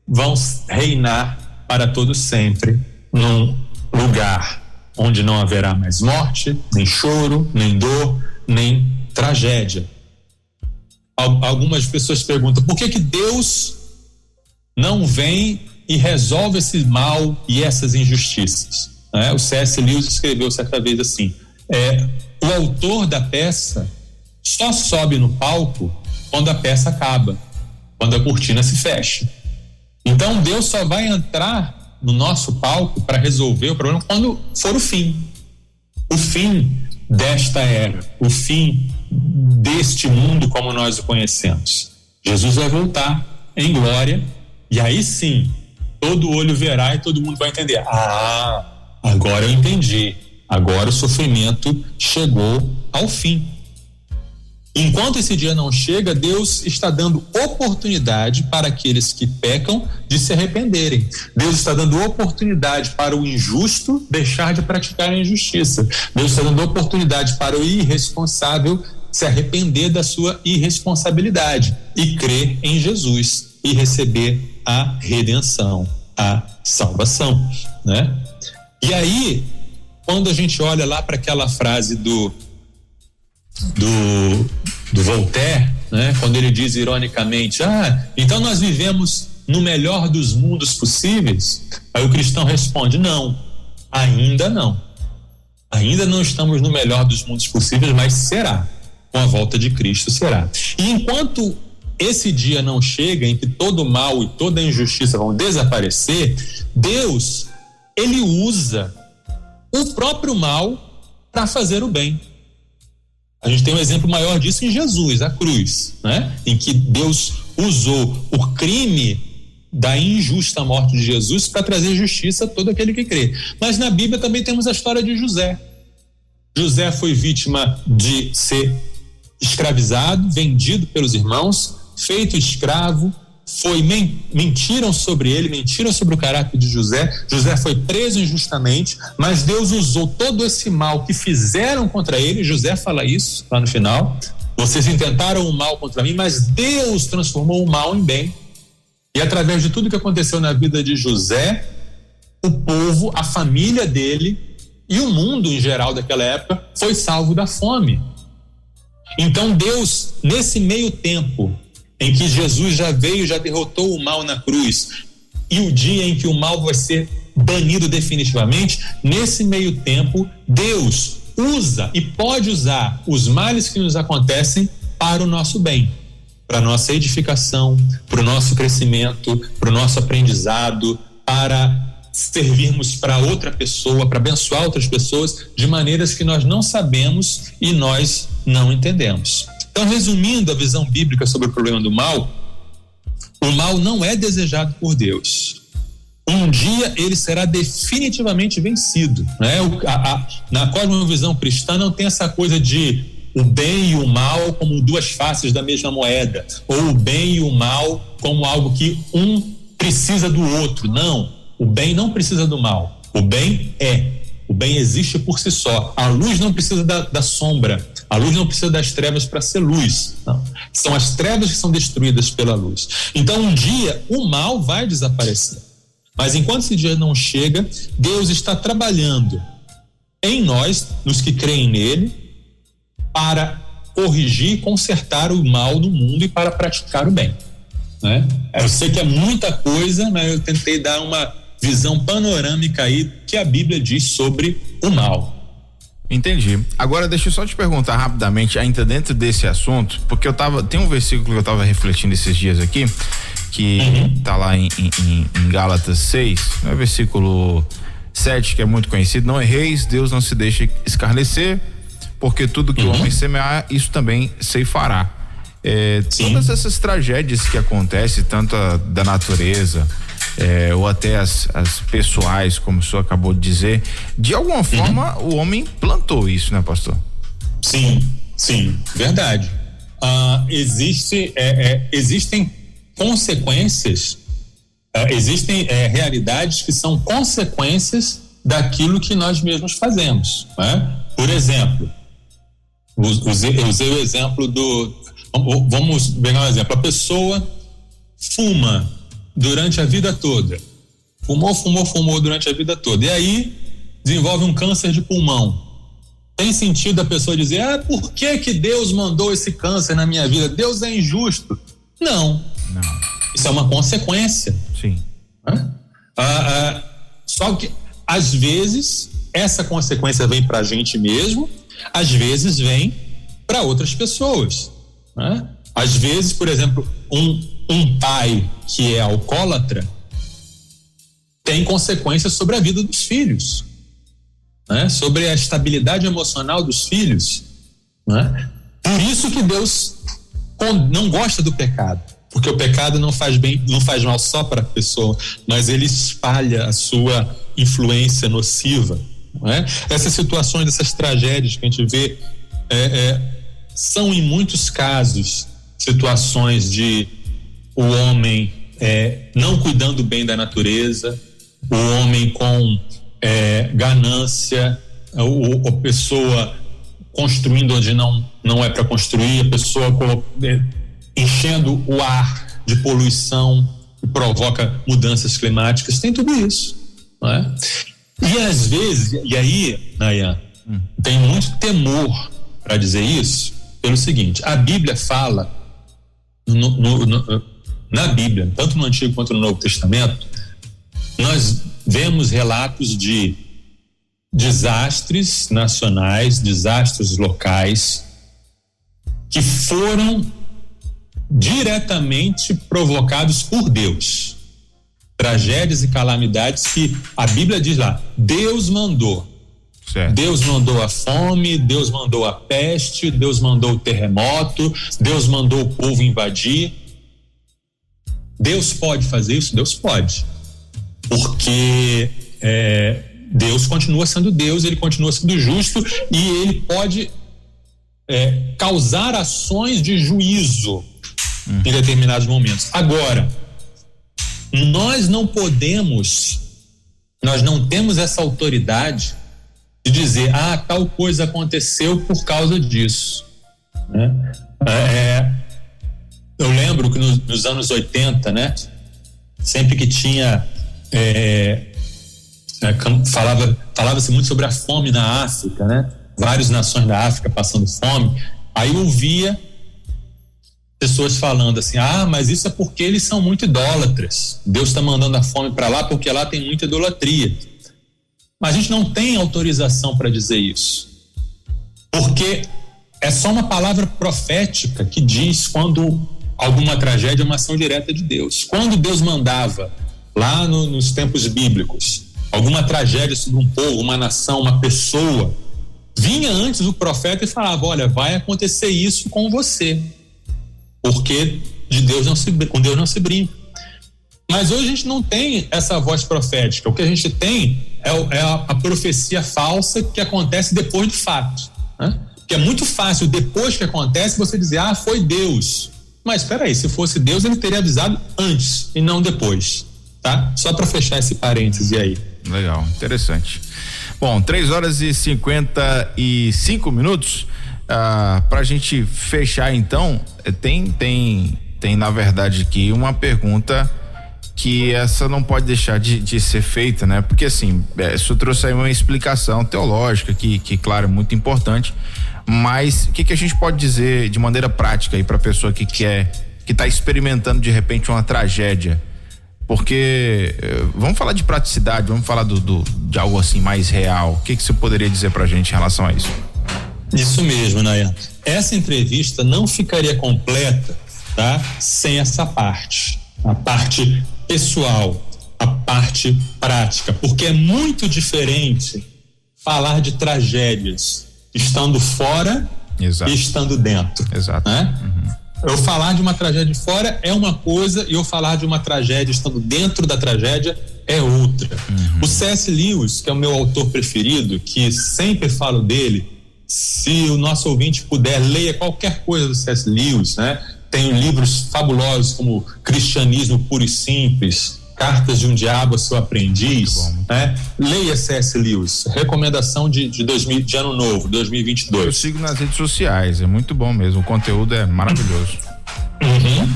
vão reinar para todo sempre num lugar onde não haverá mais morte, nem choro, nem dor, nem tragédia. Algumas pessoas perguntam: por que Deus não vem e resolve esse mal e essas injustiças? O C.S. Lewis escreveu certa vez assim: o autor da peça só sobe no palco quando a peça acaba, quando a cortina se fecha. Então Deus só vai entrar no nosso palco para resolver o problema quando for o fim desta era, o fim deste mundo como nós o conhecemos. Jesus vai voltar em glória, e aí sim todo olho verá e todo mundo vai entender: agora eu entendi, agora o sofrimento chegou ao fim. Enquanto esse dia não chega, Deus está dando oportunidade para aqueles que pecam de se arrependerem. Deus está dando oportunidade para o injusto deixar de praticar a injustiça. Deus está dando oportunidade para o irresponsável se arrepender da sua irresponsabilidade e crer em Jesus e receber a redenção, a salvação, né? E aí, quando a gente olha lá para aquela frase do Voltaire, né? Quando ele diz ironicamente: então nós vivemos no melhor dos mundos possíveis. Aí o cristão responde: não, ainda não estamos no melhor dos mundos possíveis, mas será, com a volta de Cristo será. E enquanto esse dia não chega em que todo o mal e toda a injustiça vão desaparecer, Deus, ele usa o próprio mal para fazer o bem. A gente tem um exemplo maior disso em Jesus, a cruz, né? Em que Deus usou o crime da injusta morte de Jesus para trazer justiça a todo aquele que crê. Mas na Bíblia também temos a história de José. José foi vítima de ser escravizado, vendido pelos irmãos, feito escravo, mentiram sobre ele, mentiram sobre o caráter de José. José foi preso injustamente, mas Deus usou todo esse mal que fizeram contra ele. José fala isso lá no final: vocês intentaram o mal contra mim, mas Deus transformou o mal em bem. E através de tudo que aconteceu na vida de José, o povo, a família dele e o mundo em geral daquela época foi salvo da fome. Então Deus, nesse meio tempo em que Jesus já veio, já derrotou o mal na cruz, e o dia em que o mal vai ser banido definitivamente, nesse meio tempo Deus usa e pode usar os males que nos acontecem para o nosso bem, para a nossa edificação, para o nosso crescimento, para o nosso aprendizado, para servirmos para outra pessoa, para abençoar outras pessoas de maneiras que nós não sabemos e nós não entendemos. Então, resumindo a visão bíblica sobre o problema do mal, o mal não é desejado por Deus. Um dia ele será definitivamente vencido, né? Na cosmovisão cristã não tem essa coisa de o bem e o mal como duas faces da mesma moeda, ou o bem e o mal como algo que um precisa do outro. Não, o bem não precisa do mal. O bem existe por si só. A luz não precisa da sombra. A luz não precisa das trevas para ser luz. Não. São as trevas que são destruídas pela luz. Então, um dia, o mal vai desaparecer. Mas enquanto esse dia não chega, Deus está trabalhando em nós, nos que creem nele, para corrigir e consertar o mal no mundo e para praticar o bem, né? Eu sei que é muita coisa, mas eu tentei dar uma visão panorâmica aí que a Bíblia diz sobre o mal. Entendi. Agora deixa eu só te perguntar rapidamente, ainda dentro desse assunto, porque tem um versículo que eu estava refletindo esses dias aqui, que tá lá em Gálatas 6, né, versículo 7, que é muito conhecido: não erreis, Deus não se deixa escarnecer, porque tudo que o homem semear, isso também ceifará. Todas essas tragédias que acontecem, tanto da natureza, ou até as pessoais, como o senhor acabou de dizer, de alguma forma o homem plantou isso, né, pastor? Sim, verdade. Existem consequências, existem realidades que são consequências daquilo que nós mesmos fazemos, né? Por exemplo, eu usei o exemplo vamos pegar um exemplo: a pessoa fuma durante a vida toda, fumou durante a vida toda, e aí desenvolve um câncer de pulmão. Tem sentido a pessoa dizer: por que Deus mandou esse câncer na minha vida? Deus é injusto? Não. Isso é uma consequência. Sim. Só que às vezes essa consequência vem para a gente mesmo, às vezes vem para outras pessoas, né? Às vezes, por exemplo, um pai que é alcoólatra tem consequências sobre a vida dos filhos, né? Sobre a estabilidade emocional dos filhos, né? Por isso que Deus não gosta do pecado, porque o pecado não faz bem, não faz mal só para a pessoa, mas ele espalha a sua influência nociva, né? Essas situações, essas tragédias que a gente vê são em muitos casos situações de o homem não cuidando bem da natureza, o homem com ganância, a pessoa construindo onde não é para construir, a pessoa enchendo o ar de poluição que provoca mudanças climáticas. Tem tudo isso, não é? E às vezes, e aí, Nayan, tem muito temor para dizer isso pelo seguinte: a Bíblia fala na Bíblia, tanto no Antigo quanto no Novo Testamento, nós vemos relatos de desastres nacionais, desastres locais, que foram diretamente provocados por Deus. Tragédias e calamidades que a Bíblia diz lá, Deus mandou. Certo. Deus mandou a fome, Deus mandou a peste, Deus mandou o terremoto, Deus mandou o povo invadir. Deus pode fazer isso? Deus pode. Porque Deus continua sendo Deus, ele continua sendo justo e ele pode causar ações de juízo em determinados momentos. Agora, nós não temos essa autoridade de dizer, tal coisa aconteceu por causa disso, né? Eu lembro que nos anos 80, né, sempre que tinha falava-se muito sobre a fome na África, né? Várias nações da África passando fome. Aí eu via pessoas falando assim, mas isso é porque eles são muito idólatras. Deus está mandando a fome para lá porque lá tem muita idolatria. Mas a gente não tem autorização para dizer isso, porque é só uma palavra profética que diz quando alguma tragédia é uma ação direta de Deus. Quando Deus mandava, lá nos tempos bíblicos, alguma tragédia sobre um povo, uma nação, uma pessoa, vinha antes o profeta e falava, olha, vai acontecer isso com você, porque com Deus não se brinca. Mas hoje a gente não tem essa voz profética. O que a gente tem é a profecia falsa que acontece depois do fato, né? Que é muito fácil, depois que acontece, você dizer, foi Deus. Mas espera aí, se fosse Deus, ele teria avisado antes e não depois, tá? Só para fechar esse parêntese aí. Legal, interessante. Bom, 3:55. Pra gente fechar então, tem na verdade aqui uma pergunta que essa não pode deixar de ser feita, né? Porque assim, isso trouxe aí uma explicação teológica que claro, é muito importante, mas o que a gente pode dizer de maneira prática aí pra pessoa que tá experimentando de repente uma tragédia? Porque vamos falar de praticidade, vamos falar de algo assim mais real. O que você poderia dizer pra gente em relação a isso? Isso mesmo, Nayan. Essa entrevista não ficaria completa, tá? Sem essa parte, a parte pessoal, a parte prática, porque é muito diferente falar de tragédias estando fora Exato. E estando dentro. Exato. Né? Uhum. Eu falar de uma tragédia de fora é uma coisa e eu falar de uma tragédia estando dentro da tragédia é outra. Uhum. O C.S. Lewis, que é o meu autor preferido, que sempre falo dele, se o nosso ouvinte puder, leia qualquer coisa do C.S. Lewis, né? Tem livros fabulosos como Cristianismo Puro e Simples, Cartas de um Diabo a Seu Aprendiz, né? Leia C.S. Lewis, recomendação de ano novo, 2022. Eu sigo nas redes sociais, é muito bom mesmo, o conteúdo é maravilhoso. Uhum.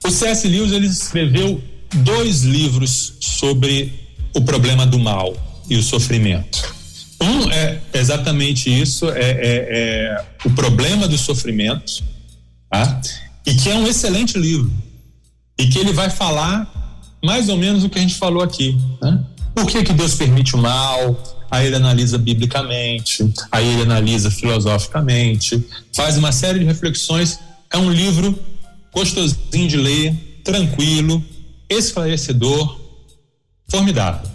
O C.S. Lewis, ele escreveu 2 livros sobre o problema do mal e o sofrimento. Um é exatamente isso, é o problema do sofrimento, tá? E que é um excelente livro, e que ele vai falar mais ou menos o que a gente falou aqui, né? Por que Deus permite o mal? Aí ele analisa biblicamente, aí ele analisa filosoficamente, faz uma série de reflexões. É um livro gostosinho de ler, tranquilo, esclarecedor, formidável.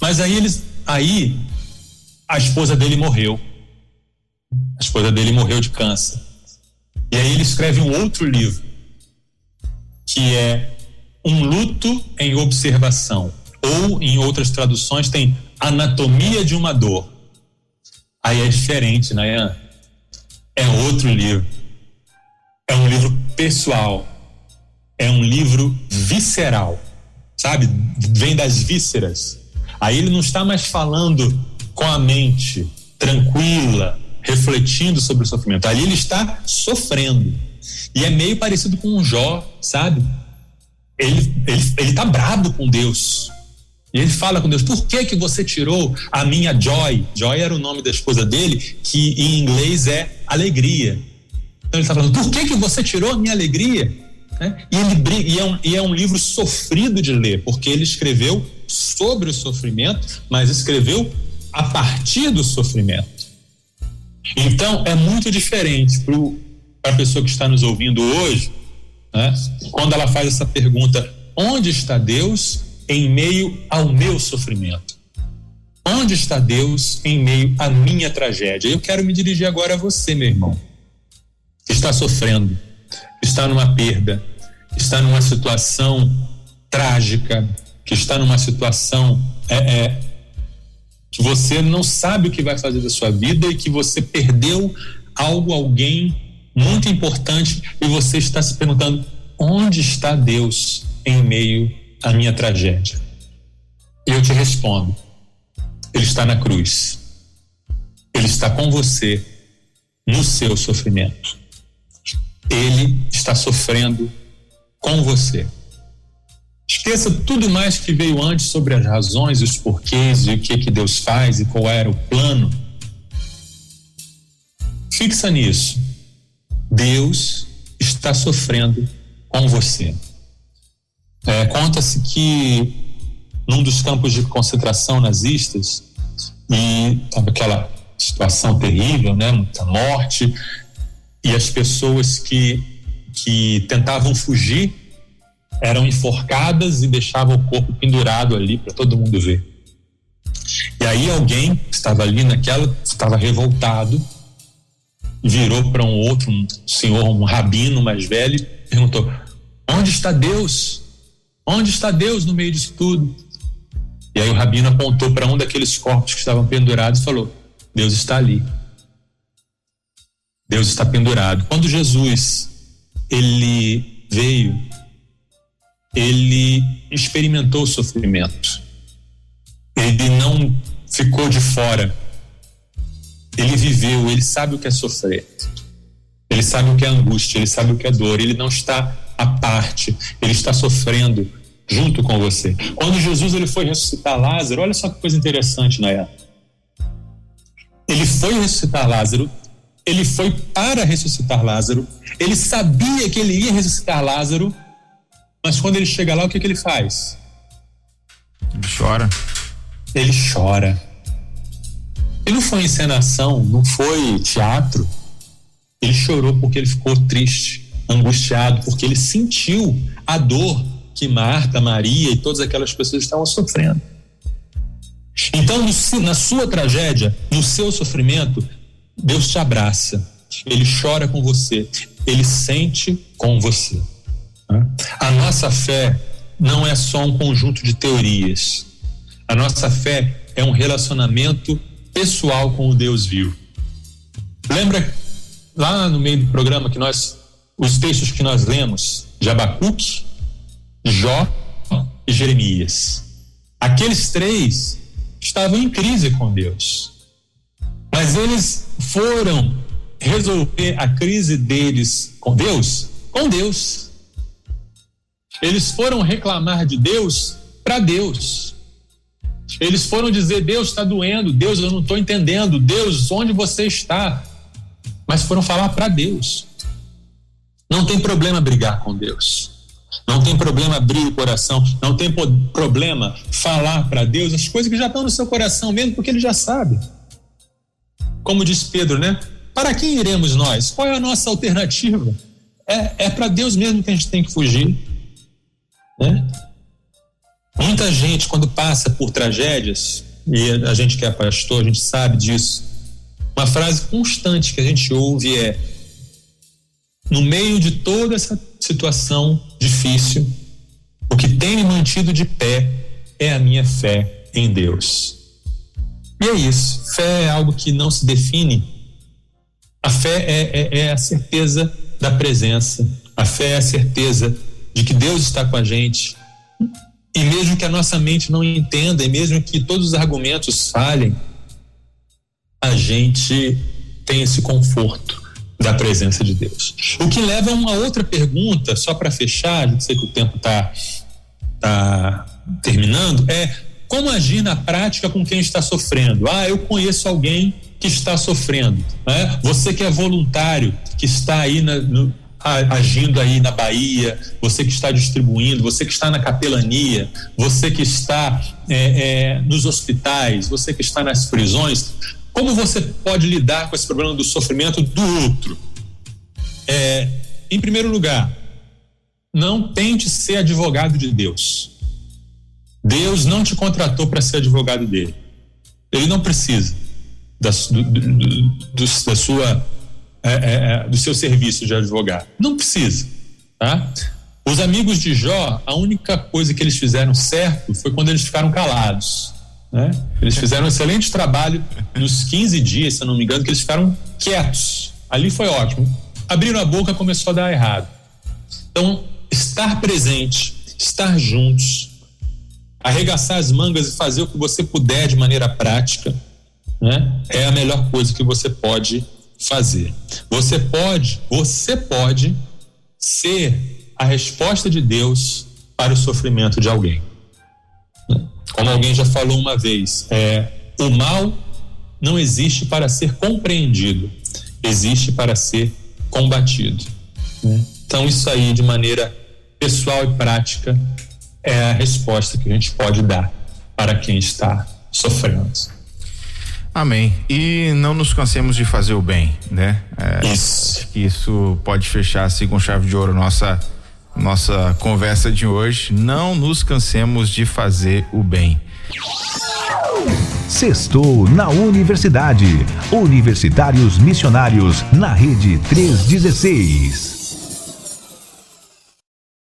Mas aí a esposa dele morreu. A esposa dele morreu de câncer. E aí ele escreve um outro livro, que é Um Luto em Observação, ou em outras traduções tem Anatomia de uma Dor. Aí é diferente, né? É outro livro. É um livro pessoal. É um livro visceral, sabe? Vem das vísceras. Aí ele não está mais falando com a mente tranquila, refletindo sobre o sofrimento. Ali ele está sofrendo. E é meio parecido com um Jó, sabe? Ele tá brabo com Deus. E ele fala com Deus, por que você tirou a minha Joy? Joy era o nome da esposa dele, que em inglês é alegria. Então ele está falando, por que você tirou a minha alegria? Né? E é um livro sofrido de ler, porque ele escreveu sobre o sofrimento, mas escreveu a partir do sofrimento. Então é muito diferente para a pessoa que está nos ouvindo hoje, né? Quando ela faz essa pergunta, onde está Deus em meio ao meu sofrimento? Onde está Deus em meio à minha tragédia? Eu quero me dirigir agora a você, meu irmão, que está sofrendo, que está numa perda, que está numa situação trágica, que está numa situação que você não sabe o que vai fazer da sua vida e que você perdeu alguém muito importante, e você está se perguntando: onde está Deus em meio à minha tragédia? E eu te respondo: Ele está na cruz. Ele está com você no seu sofrimento. Ele está sofrendo com você. Esqueça tudo mais que veio antes sobre as razões, os porquês e o que Deus faz e qual era o plano. Fixa nisso. Deus está sofrendo com você. Conta-se que num dos campos de concentração nazistas, e estava aquela situação terrível, né? Muita morte, e as pessoas que tentavam fugir eram enforcadas e deixavam o corpo pendurado ali para todo mundo ver. E aí alguém que estava ali estava revoltado, virou para um senhor, um rabino mais velho, e perguntou: onde está Deus? Onde está Deus no meio disso tudo? E aí o rabino apontou para um daqueles corpos que estavam pendurados e falou: Deus está ali. Deus está pendurado. Quando Jesus, ele veio, ele experimentou o sofrimento. Ele não ficou de fora. Ele viveu, ele sabe o que é sofrer. Ele sabe o que é angústia, ele sabe o que é dor. Ele não está à parte, ele está sofrendo junto com você. Quando Jesus ele foi ressuscitar Lázaro, olha só que coisa interessante, Nayá. Ele foi ressuscitar Lázaro, ele foi para ressuscitar Lázaro, ele sabia que ele ia ressuscitar Lázaro, mas quando ele chega lá, o que ele faz? Ele chora. Ele chora. E não foi encenação, não foi teatro. Ele chorou porque ele ficou triste, angustiado, porque ele sentiu a dor que Marta, Maria e todas aquelas pessoas estavam sofrendo. Então, na sua tragédia, no seu sofrimento, Deus te abraça, Ele chora com você, Ele sente com você. A nossa fé não é só um conjunto de teorias. A nossa fé é um relacionamento pessoal com o Deus vivo. Lembra lá no meio do programa os textos que nós lemos de Abacuque, Jó e Jeremias? Aqueles três estavam em crise com Deus, mas eles foram resolver a crise deles com Deus. Eles foram reclamar de Deus para Deus. Eles foram dizer: Deus está doendo, Deus, eu não estou entendendo, Deus, onde você está? Mas foram falar para Deus. Não tem problema brigar com Deus, não tem problema abrir o coração, não tem problema falar para Deus as coisas que já estão no seu coração mesmo, porque Ele já sabe. Como diz Pedro, né? Para quem iremos nós? Qual é a nossa alternativa? É para Deus mesmo que a gente tem que fugir, né? Muita gente, quando passa por tragédias, e a gente que é pastor, a gente sabe disso, uma frase constante que a gente ouve é: no meio de toda essa situação difícil, o que tem me mantido de pé é a minha fé em Deus. E é isso. Fé é algo que não se define. A fé é a certeza da presença. A fé é a certeza de que Deus está com a gente. E mesmo que a nossa mente não entenda, e mesmo que todos os argumentos falhem, a gente tem esse conforto da presença de Deus. O que leva a uma outra pergunta, só para fechar, eu sei que o tempo está terminando, é: como agir na prática com quem está sofrendo? Eu conheço alguém que está sofrendo, né? Você que é voluntário, que está aí agindo aí na Bahia, você que está distribuindo, você que está na capelania, você que está nos hospitais, você que está nas prisões, como você pode lidar com esse problema do sofrimento do outro? Em primeiro lugar, não tente ser advogado de Deus. Deus não te contratou para ser advogado dele. Ele não precisa do seu serviço de advogado. Não precisa, tá? Os amigos de Jó, a única coisa que eles fizeram certo foi quando eles ficaram calados, né? Eles fizeram um excelente trabalho nos 15 dias, se eu não me engano, que eles ficaram quietos. ali foi ótimo. Abriram a boca, começou a dar errado. Então, estar presente, estar juntos, arregaçar as mangas e fazer o que você puder de maneira prática, né, é a melhor coisa que você pode fazer. Você pode ser a resposta de Deus para o sofrimento de alguém. Como alguém já falou uma vez, o mal não existe para ser compreendido, existe para ser combatido. Então, isso aí, de maneira pessoal e prática, é a resposta que a gente pode dar para quem está sofrendo. Amém. E não nos cansemos de fazer o bem, né? Isso. Isso pode fechar assim com chave de ouro nossa conversa de hoje. Não nos cansemos de fazer o bem. Sextou na Universidade. Universitários Missionários na Rede 316.